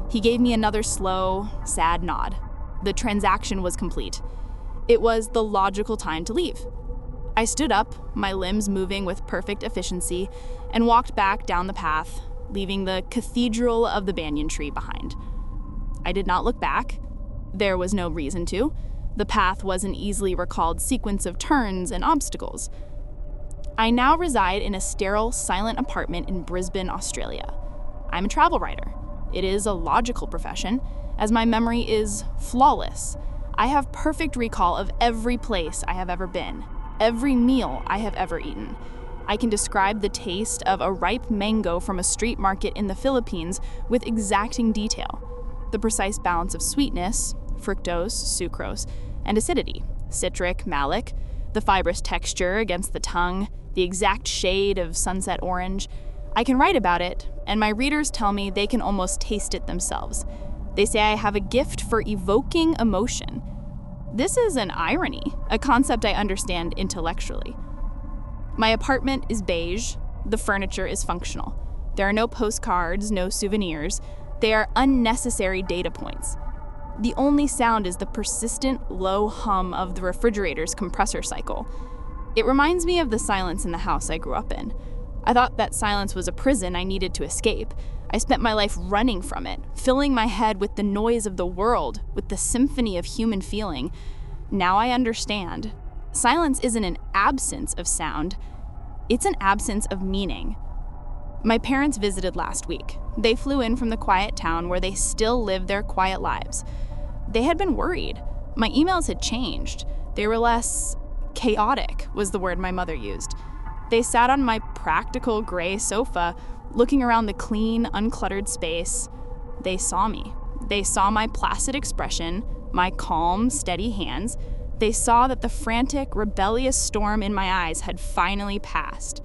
He gave me another slow, sad nod. The transaction was complete. It was the logical time to leave. I stood up, my limbs moving with perfect efficiency, and walked back down the path, leaving the cathedral of the banyan tree behind. I did not look back. There was no reason to. The path was an easily recalled sequence of turns and obstacles. I now reside in a sterile, silent apartment in Brisbane, Australia. I'm a travel writer. It is a logical profession, as my memory is flawless. I have perfect recall of every place I have ever been, every meal I have ever eaten. I can describe the taste of a ripe mango from a street market in the Philippines with exacting detail. The precise balance of sweetness, fructose, sucrose, and acidity, citric, malic, the fibrous texture against the tongue, the exact shade of sunset orange. I can write about it, and my readers tell me they can almost taste it themselves. They say I have a gift for evoking emotion. This is an irony, a concept I understand intellectually. My apartment is beige. The furniture is functional. There are no postcards, no souvenirs. They are unnecessary data points. The only sound is the persistent low hum of the refrigerator's compressor cycle. It reminds me of the silence in the house I grew up in. I thought that silence was a prison I needed to escape. I spent my life running from it, filling my head with the noise of the world, with the symphony of human feeling. Now I understand. Silence isn't an absence of sound. It's an absence of meaning. My parents visited last week. They flew in from the quiet town where they still live their quiet lives. They had been worried. My emails had changed. They were less chaotic, was the word my mother used. They sat on my practical gray sofa, looking around the clean, uncluttered space. They saw me. They saw my placid expression, my calm, steady hands. They saw that the frantic, rebellious storm in my eyes had finally passed.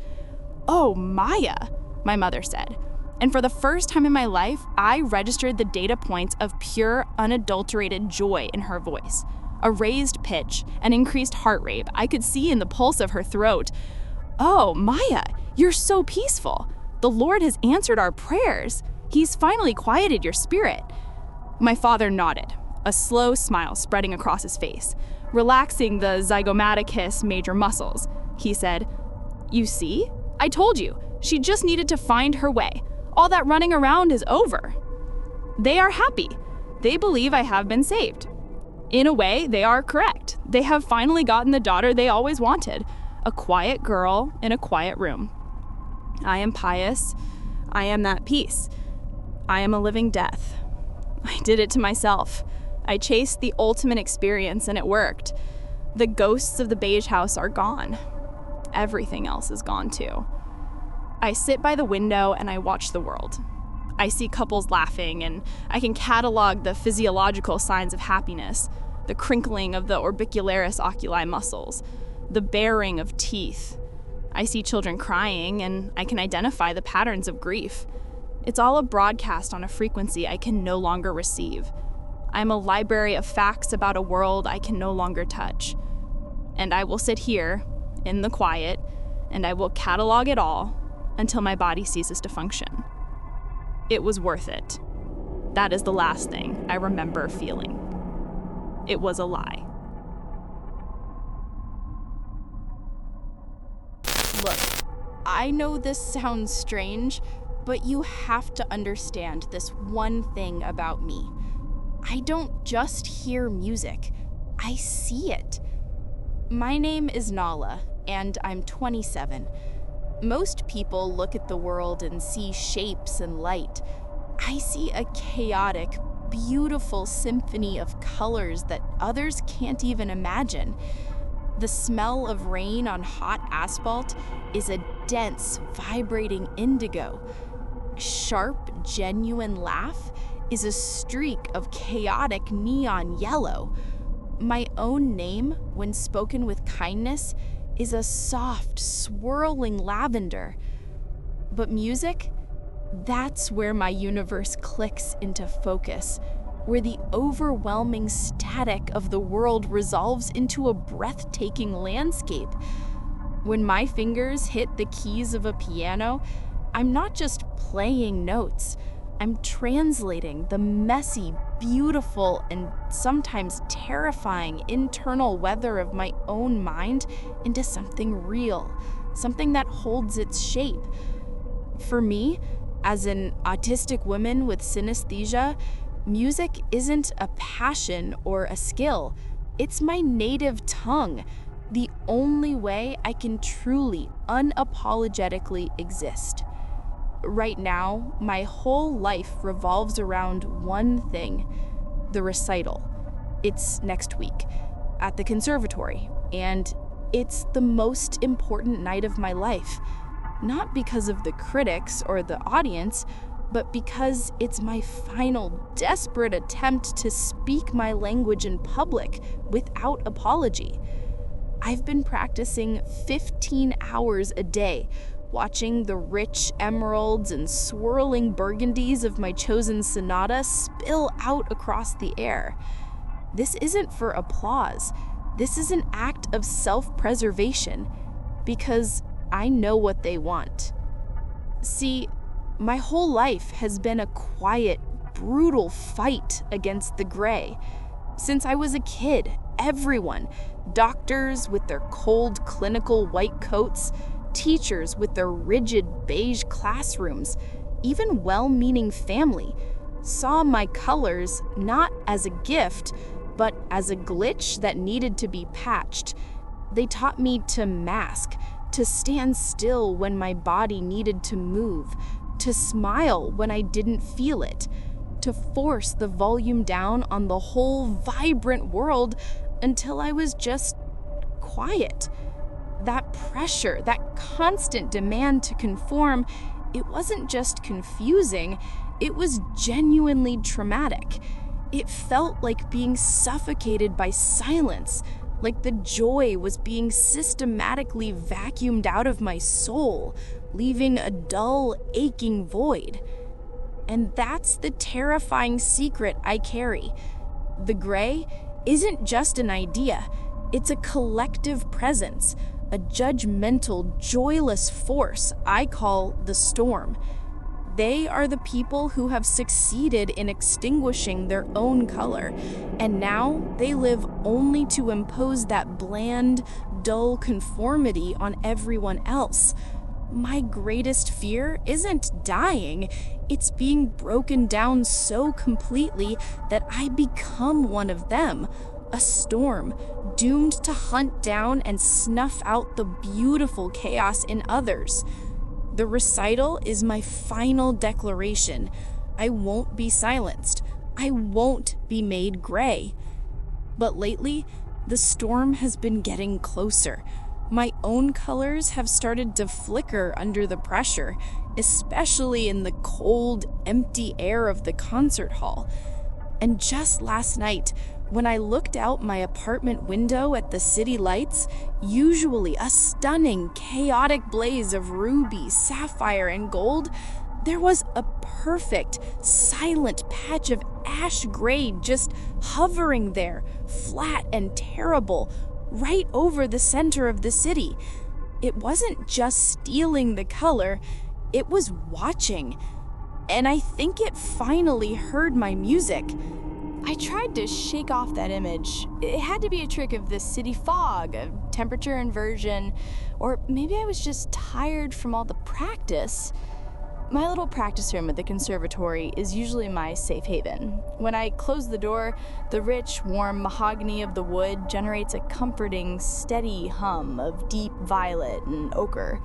"Oh, Maya," my mother said. And for the first time in my life, I registered the data points of pure, unadulterated joy in her voice. A raised pitch, an increased heart rate I could see in the pulse of her throat. "Oh, Maya, you're so peaceful. The Lord has answered our prayers. He's finally quieted your spirit." My father nodded, a slow smile spreading across his face, relaxing the zygomaticus major muscles. He said, "You see? I told you. She just needed to find her way. All that running around is over." They are happy. They believe I have been saved. In a way, they are correct. They have finally gotten the daughter they always wanted, a quiet girl in a quiet room. I am pious. I am that peace. I am a living death. I did it to myself. I chased the ultimate experience and it worked. The ghosts of the beige house are gone. Everything else is gone too. I sit by the window and I watch the world. I see couples laughing and I can catalog the physiological signs of happiness, the crinkling of the orbicularis oculi muscles, the baring of teeth. I see children crying and I can identify the patterns of grief. It's all a broadcast on a frequency I can no longer receive. I'm a library of facts about a world I can no longer touch. And I will sit here, in the quiet, and I will catalog it all until my body ceases to function. It was worth it. That is the last thing I remember feeling. It was a lie. Look, I know this sounds strange, but you have to understand this one thing about me. I don't just hear music, I see it. My name is Nala, and I'm 27. Most people look at the world and see shapes and light. I see a chaotic, beautiful symphony of colors that others can't even imagine. The smell of rain on hot asphalt is a dense, vibrating indigo. Sharp, genuine laugh is a streak of chaotic neon yellow. My own name, when spoken with kindness, is a soft, swirling lavender. But music, that's where my universe clicks into focus, where the overwhelming static of the world resolves into a breathtaking landscape. When my fingers hit the keys of a piano, I'm not just playing notes, I'm translating the messy, beautiful, and sometimes terrifying internal weather of my own mind into something real, something that holds its shape. For me, as an autistic woman with synesthesia, music isn't a passion or a skill. It's my native tongue, the only way I can truly, unapologetically exist. Right now, my whole life revolves around one thing, the recital. It's next week, at the conservatory, and it's the most important night of my life. Not because of the critics or the audience, but because it's my final, desperate attempt to speak my language in public without apology. I've been practicing 15 hours a day, watching the rich emeralds and swirling burgundies of my chosen sonata spill out across the air. This isn't for applause. This is an act of self-preservation, because I know what they want. See, my whole life has been a quiet, brutal fight against the gray. Since I was a kid, everyone, doctors with their cold clinical white coats, teachers with their rigid beige classrooms, even well-meaning family, saw my colors not as a gift, but as a glitch that needed to be patched. They taught me to mask, to stand still when my body needed to move, to smile when I didn't feel it, to force the volume down on the whole vibrant world until I was just quiet. That pressure, that constant demand to conform, it wasn't just confusing, it was genuinely traumatic. It felt like being suffocated by silence, like the joy was being systematically vacuumed out of my soul, leaving a dull, aching void. And that's the terrifying secret I carry. The gray isn't just an idea, it's a collective presence, a judgmental, joyless force I call the storm. They are the people who have succeeded in extinguishing their own color, and now they live only to impose that bland, dull conformity on everyone else. My greatest fear isn't dying, it's being broken down so completely that I become one of them, a storm, doomed to hunt down and snuff out the beautiful chaos in others. The recital is my final declaration. I won't be silenced. I won't be made gray. But lately, the storm has been getting closer. My own colors have started to flicker under the pressure, especially in the cold, empty air of the concert hall. And just last night, when I looked out my apartment window at the city lights, usually a stunning, chaotic blaze of ruby, sapphire, and gold, there was a perfect, silent patch of ash gray just hovering there, flat and terrible, right over the center of the city. It wasn't just stealing the color, it was watching. And I think it finally heard my music. I tried to shake off that image. It had to be a trick of the city fog, of temperature inversion, or maybe I was just tired from all the practice. My little practice room at the conservatory is usually my safe haven. When I close the door, the rich, warm mahogany of the wood generates a comforting, steady hum of deep violet and ochre,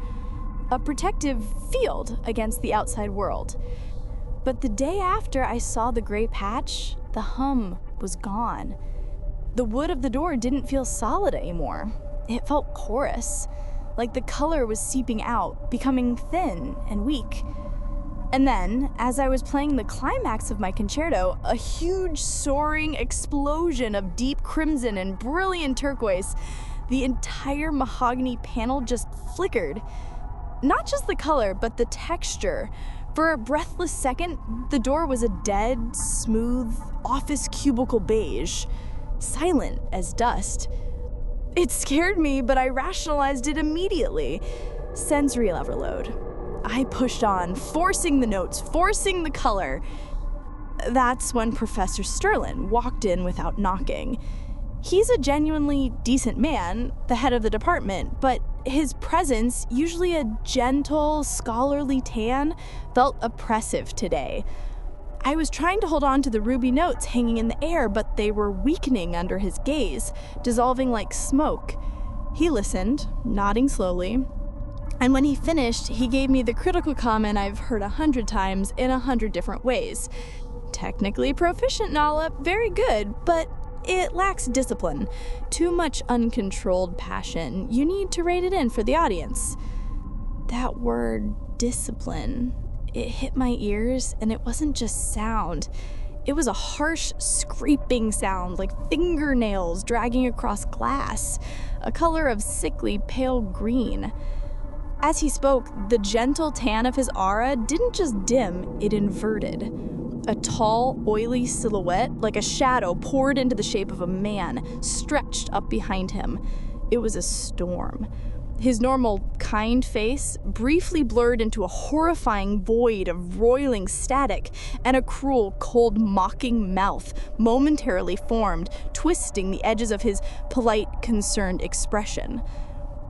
a protective field against the outside world. But the day after I saw the gray patch, the hum was gone. The wood of the door didn't feel solid anymore. It felt porous, like the color was seeping out, becoming thin and weak. And then, as I was playing the climax of my concerto, a huge soaring explosion of deep crimson and brilliant turquoise, the entire mahogany panel just flickered. Not just the color, but the texture. For a breathless second, the door was a dead, smooth, office cubicle beige, silent as dust. It scared me, but I rationalized it immediately. Sensory overload. I pushed on, forcing the notes, forcing the color. That's when Professor Sterlin walked in without knocking. He's a genuinely decent man, the head of the department, but his presence, usually a gentle, scholarly tan, felt oppressive today. I was trying to hold on to the ruby notes hanging in the air, but they were weakening under his gaze, dissolving like smoke. He listened, nodding slowly, and when he finished, he gave me the critical comment I've heard 100 times in 100 different ways. Technically proficient, Nala, very good, but it lacks discipline. Too much uncontrolled passion. You need to rate it in for the audience. That word, discipline, it hit my ears, and it wasn't just sound. It was a harsh, scraping sound, like fingernails dragging across glass, a color of sickly pale green. As he spoke, the gentle tan of his aura didn't just dim, it inverted. A tall, oily silhouette, like a shadow poured into the shape of a man, stretched up behind him. It was a storm. His normal, kind face briefly blurred into a horrifying void of roiling static, and a cruel, cold, mocking mouth momentarily formed, twisting the edges of his polite, concerned expression.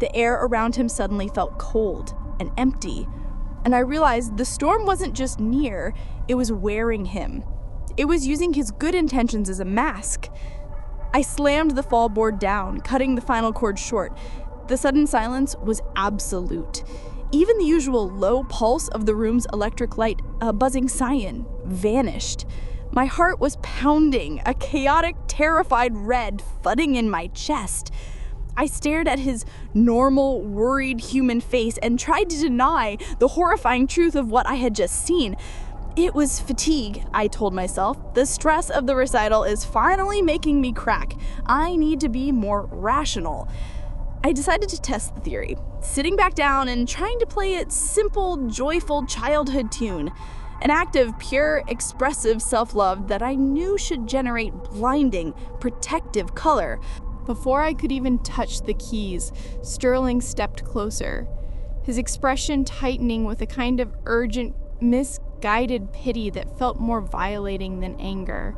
The air around him suddenly felt cold and empty, and I realized the storm wasn't just near, it was wearing him. It was using his good intentions as a mask. I slammed the fall board down, cutting the final chord short. The sudden silence was absolute. Even the usual low pulse of the room's electric light, a buzzing siren, vanished. My heart was pounding, a chaotic, terrified red flooding in my chest. I stared at his normal, worried human face and tried to deny the horrifying truth of what I had just seen. It was fatigue, I told myself. The stress of the recital is finally making me crack. I need to be more rational. I decided to test the theory, sitting back down and trying to play its simple, joyful childhood tune, an act of pure, expressive self-love that I knew should generate blinding, protective color. Before I could even touch the keys, Sterling stepped closer, his expression tightening with a kind of urgent, misguided pity that felt more violating than anger.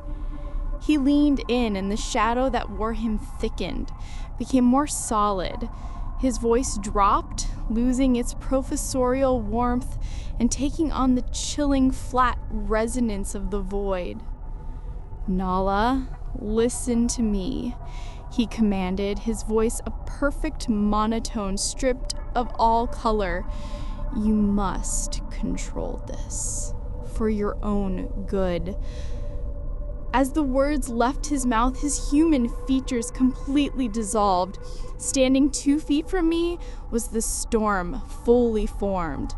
He leaned in, and the shadow that wore him thickened, became more solid. His voice dropped, losing its professorial warmth and taking on the chilling, flat resonance of the void. "Nala, listen to me," he commanded, his voice a perfect monotone stripped of all color. "You must control this, for your own good." As the words left his mouth, his human features completely dissolved. Standing 2 feet from me was the storm, fully formed.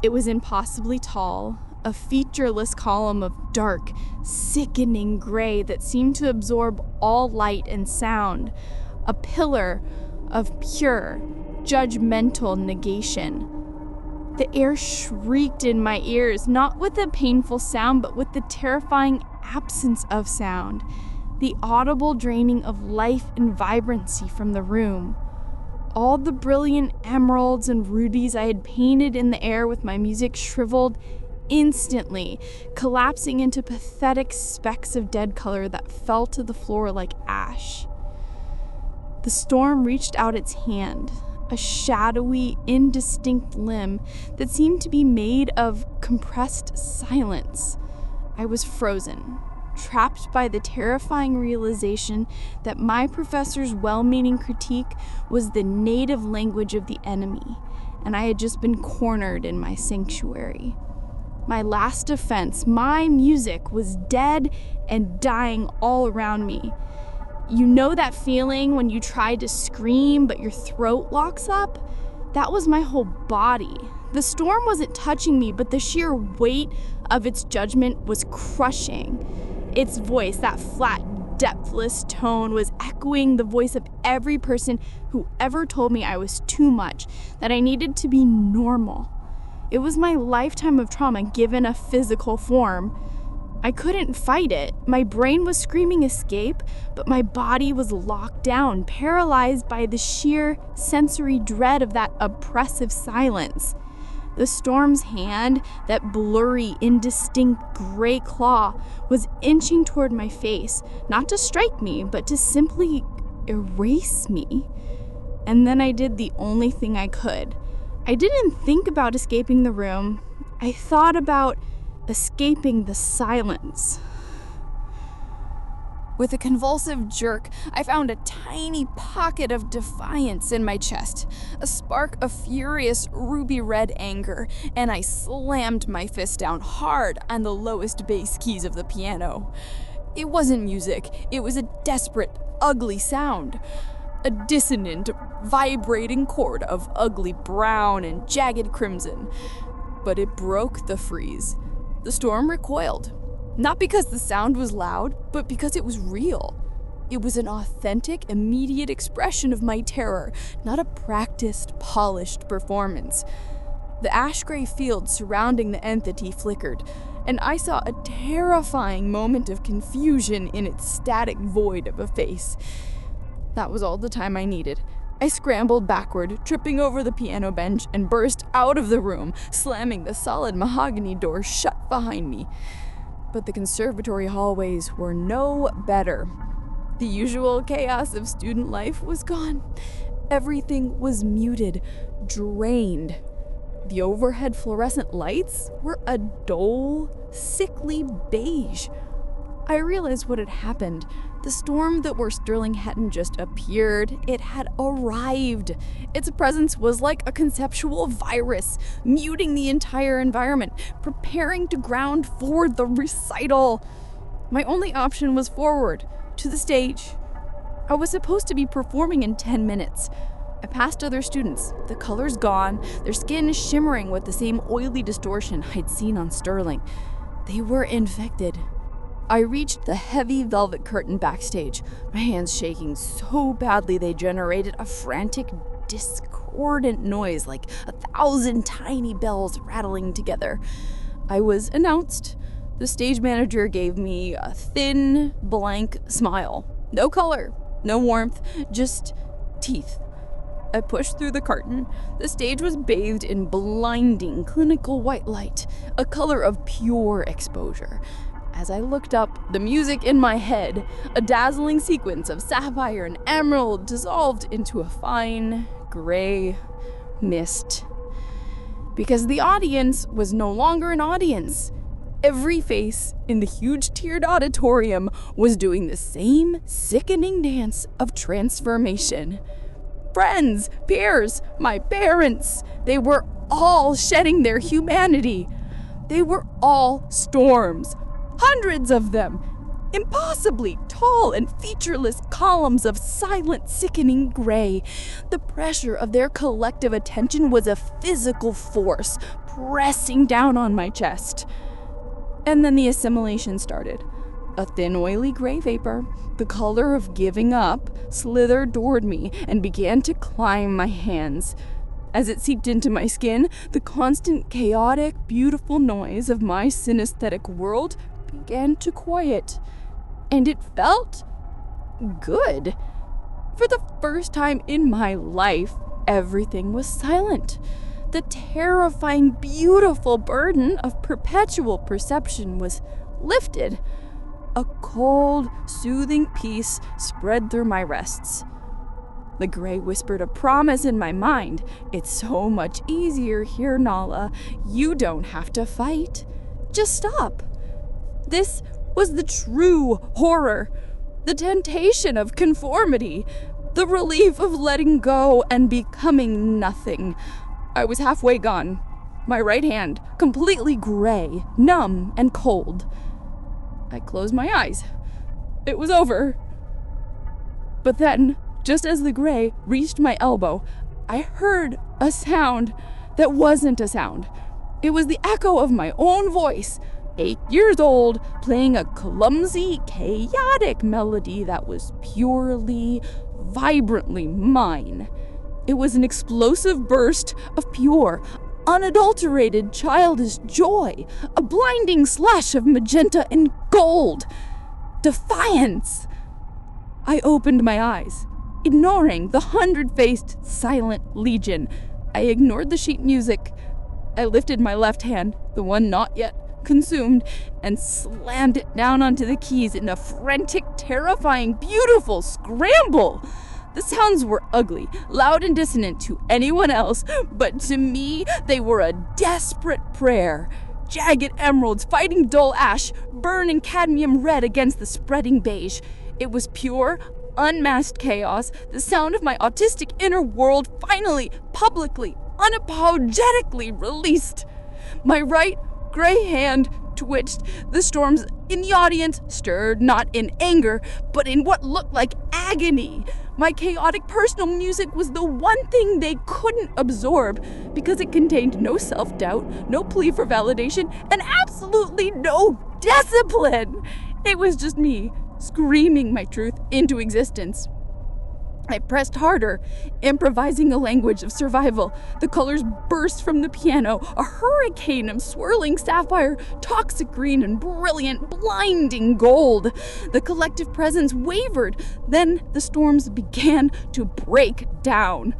It was impossibly tall, a featureless column of dark, sickening gray that seemed to absorb all light and sound, a pillar of pure, judgmental negation. The air shrieked in my ears, not with a painful sound, but with the terrifying absence of sound, the audible draining of life and vibrancy from the room. All the brilliant emeralds and rubies I had painted in the air with my music shriveled instantly, collapsing into pathetic specks of dead color that fell to the floor like ash. The storm reached out its hand, a shadowy, indistinct limb that seemed to be made of compressed silence. I was frozen, trapped by the terrifying realization that my professor's well-meaning critique was the native language of the enemy, and I had just been cornered in my sanctuary. My last defense, my music, was dead and dying all around me. You know that feeling when you try to scream but your throat locks up? That was my whole body. The storm wasn't touching me, but the sheer weight of its judgment was crushing. Its voice, that flat, depthless tone, was echoing the voice of every person who ever told me I was too much, that I needed to be normal. It was my lifetime of trauma given a physical form. I couldn't fight it. My brain was screaming escape, but my body was locked down, paralyzed by the sheer sensory dread of that oppressive silence. The storm's hand, that blurry, indistinct gray claw, was inching toward my face, not to strike me, but to simply erase me. And then I did the only thing I could. I didn't think about escaping the room. I thought about escaping the silence. With a convulsive jerk, I found a tiny pocket of defiance in my chest, a spark of furious ruby-red anger, and I slammed my fist down hard on the lowest bass keys of the piano. It wasn't music, it was a desperate, ugly sound. A dissonant, vibrating chord of ugly brown and jagged crimson. But it broke the freeze. The storm recoiled. Not because the sound was loud, but because it was real. It was an authentic, immediate expression of my terror, not a practiced, polished performance. The ash-gray field surrounding the entity flickered, and I saw a terrifying moment of confusion in its static void of a face. That was all the time I needed. I scrambled backward, tripping over the piano bench, and burst out of the room, slamming the solid mahogany door shut behind me. But the conservatory hallways were no better. The usual chaos of student life was gone. Everything was muted, drained. The overhead fluorescent lights were a dull, sickly beige. I realized what had happened. The storm that were Sterling hadn't just appeared, it had arrived. Its presence was like a conceptual virus, muting the entire environment, preparing to ground forward the recital. My only option was forward, to the stage. I was supposed to be performing in 10 minutes. I passed other students, the colors gone, their skin shimmering with the same oily distortion I'd seen on Sterling. They were infected. I reached the heavy velvet curtain backstage, my hands shaking so badly they generated a frantic, discordant noise like 1,000 tiny bells rattling together. I was announced. The stage manager gave me a thin, blank smile. No color, no warmth, just teeth. I pushed through the curtain. The stage was bathed in blinding, clinical white light, a color of pure exposure. As I looked up, the music in my head, a dazzling sequence of sapphire and emerald, dissolved into a fine, gray mist. Because the audience was no longer an audience. Every face in the huge tiered auditorium was doing the same sickening dance of transformation. Friends, peers, my parents, they were all shedding their humanity. They were all storms. Hundreds of them, impossibly tall and featureless columns of silent, sickening gray. The pressure of their collective attention was a physical force pressing down on my chest. And then the assimilation started. A thin, oily gray vapor, the color of giving up, slithered toward me and began to climb my hands. As it seeped into my skin, the constant, chaotic, beautiful noise of my synesthetic world began to quiet, and it felt good. For the first time in my life, everything was silent. The terrifying, beautiful burden of perpetual perception was lifted. A cold, soothing peace spread through my wrists. The gray whispered a promise in my mind. It's so much easier here, Nala. You don't have to fight. Just stop. This was the true horror, the temptation of conformity, the relief of letting go and becoming nothing. I was halfway gone, my right hand completely gray, numb, and cold. I closed my eyes. It was over. But then, just as the gray reached my elbow, I heard a sound that wasn't a sound. It was the echo of my own voice, 8 years old, playing a clumsy, chaotic melody that was purely, vibrantly mine. It was an explosive burst of pure, unadulterated childish joy, a blinding slash of magenta and gold. Defiance! I opened my eyes, ignoring the 100-faced silent legion. I ignored the sheet music. I lifted my left hand, the one not yet consumed, and slammed it down onto the keys in a frantic, terrifying, beautiful scramble. The sounds were ugly, loud and dissonant to anyone else, but to me, they were a desperate prayer. Jagged emeralds fighting dull ash, burning cadmium red against the spreading beige. It was pure, unmasked chaos, the sound of my autistic inner world finally, publicly, unapologetically released. My right gray hand twitched. The storms in the audience stirred not in anger, but in what looked like agony. My chaotic personal music was the one thing they couldn't absorb because it contained no self-doubt, no plea for validation, and absolutely no discipline. It was just me screaming my truth into existence. I pressed harder, improvising a language of survival. The colors burst from the piano, a hurricane of swirling sapphire, toxic green, and brilliant, blinding gold. The collective presence wavered. Then the storms began to break down.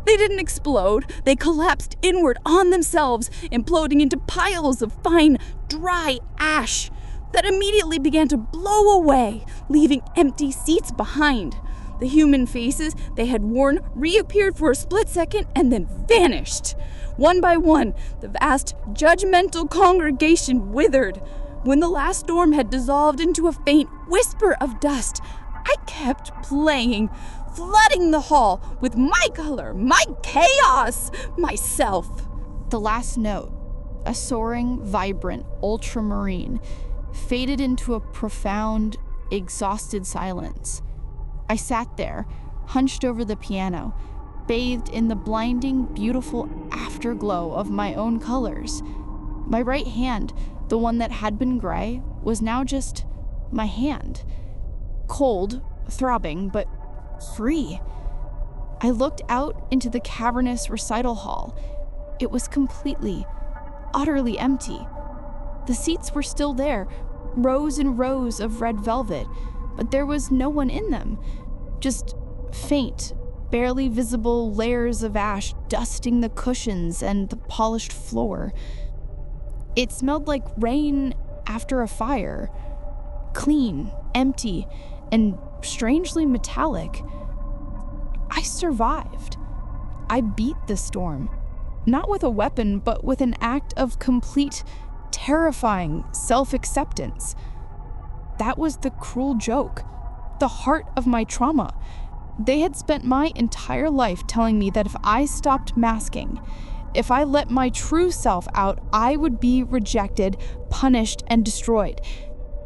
They didn't explode. They collapsed inward on themselves, imploding into piles of fine, dry ash that immediately began to blow away, leaving empty seats behind. The human faces they had worn reappeared for a split second and then vanished. One by one, the vast, judgmental congregation withered. When the last storm had dissolved into a faint whisper of dust, I kept playing, flooding the hall with my color, my chaos, myself. The last note, a soaring, vibrant, ultramarine, faded into a profound, exhausted silence. I sat there, hunched over the piano, bathed in the blinding, beautiful afterglow of my own colors. My right hand, the one that had been gray, was now just my hand. Cold, throbbing, but free. I looked out into the cavernous recital hall. It was completely, utterly empty. The seats were still there, rows and rows of red velvet, but there was no one in them. Just faint, barely visible layers of ash dusting the cushions and the polished floor. It smelled like rain after a fire. Clean, empty, and strangely metallic. I survived. I beat the storm. Not with a weapon, but with an act of complete, terrifying self-acceptance. That was the cruel joke, the heart of my trauma. They had spent my entire life telling me that if I stopped masking, if I let my true self out, I would be rejected, punished, and destroyed.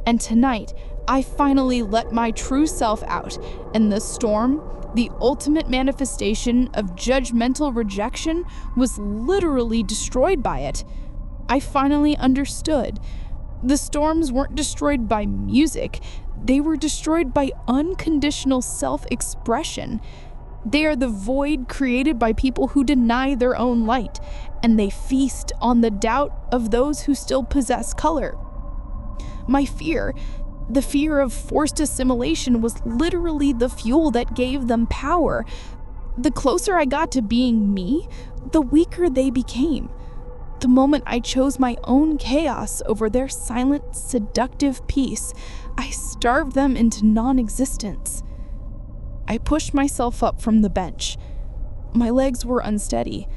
And tonight, I finally let my true self out, and the storm, the ultimate manifestation of judgmental rejection, was literally destroyed by it. I finally understood. The storms weren't destroyed by music. They were destroyed by unconditional self-expression. They are the void created by people who deny their own light, and they feast on the doubt of those who still possess color. My fear, the fear of forced assimilation, was literally the fuel that gave them power. The closer I got to being me, the weaker they became. The moment I chose my own chaos over their silent, seductive peace, I starved them into non-existence. I pushed myself up from the bench. My legs were unsteady.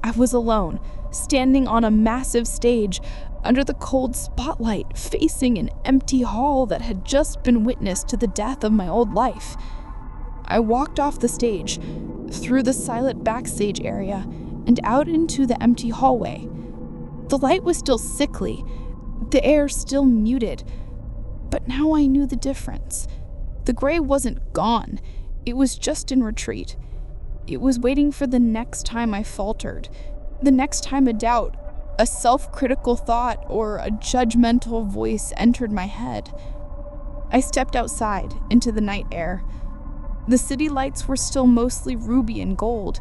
I was alone, standing on a massive stage, under the cold spotlight, facing an empty hall that had just been witness to the death of my old life. I walked off the stage, through the silent backstage area, and out into the empty hallway. The light was still sickly, the air still muted, but now I knew the difference. The gray wasn't gone, it was just in retreat. It was waiting for the next time I faltered, the next time a doubt, a self-critical thought, or a judgmental voice entered my head. I stepped outside into the night air. The city lights were still mostly ruby and gold,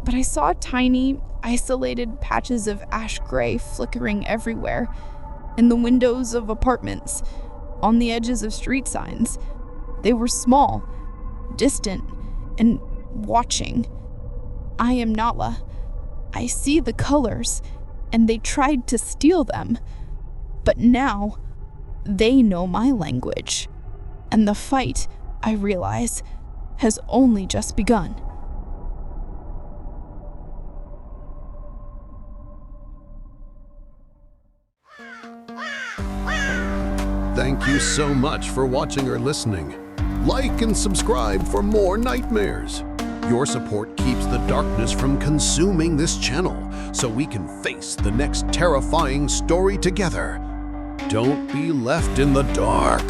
but I saw tiny, isolated patches of ash gray flickering everywhere, in the windows of apartments, on the edges of street signs. They were small, distant, and watching. I am Nala. I see the colors, and they tried to steal them. But now, they know my language. And the fight, I realize, has only just begun. Thank you so much for watching or listening. Like and subscribe for more nightmares. Your support keeps the darkness from consuming this channel, so we can face the next terrifying story together. Don't be left in the dark.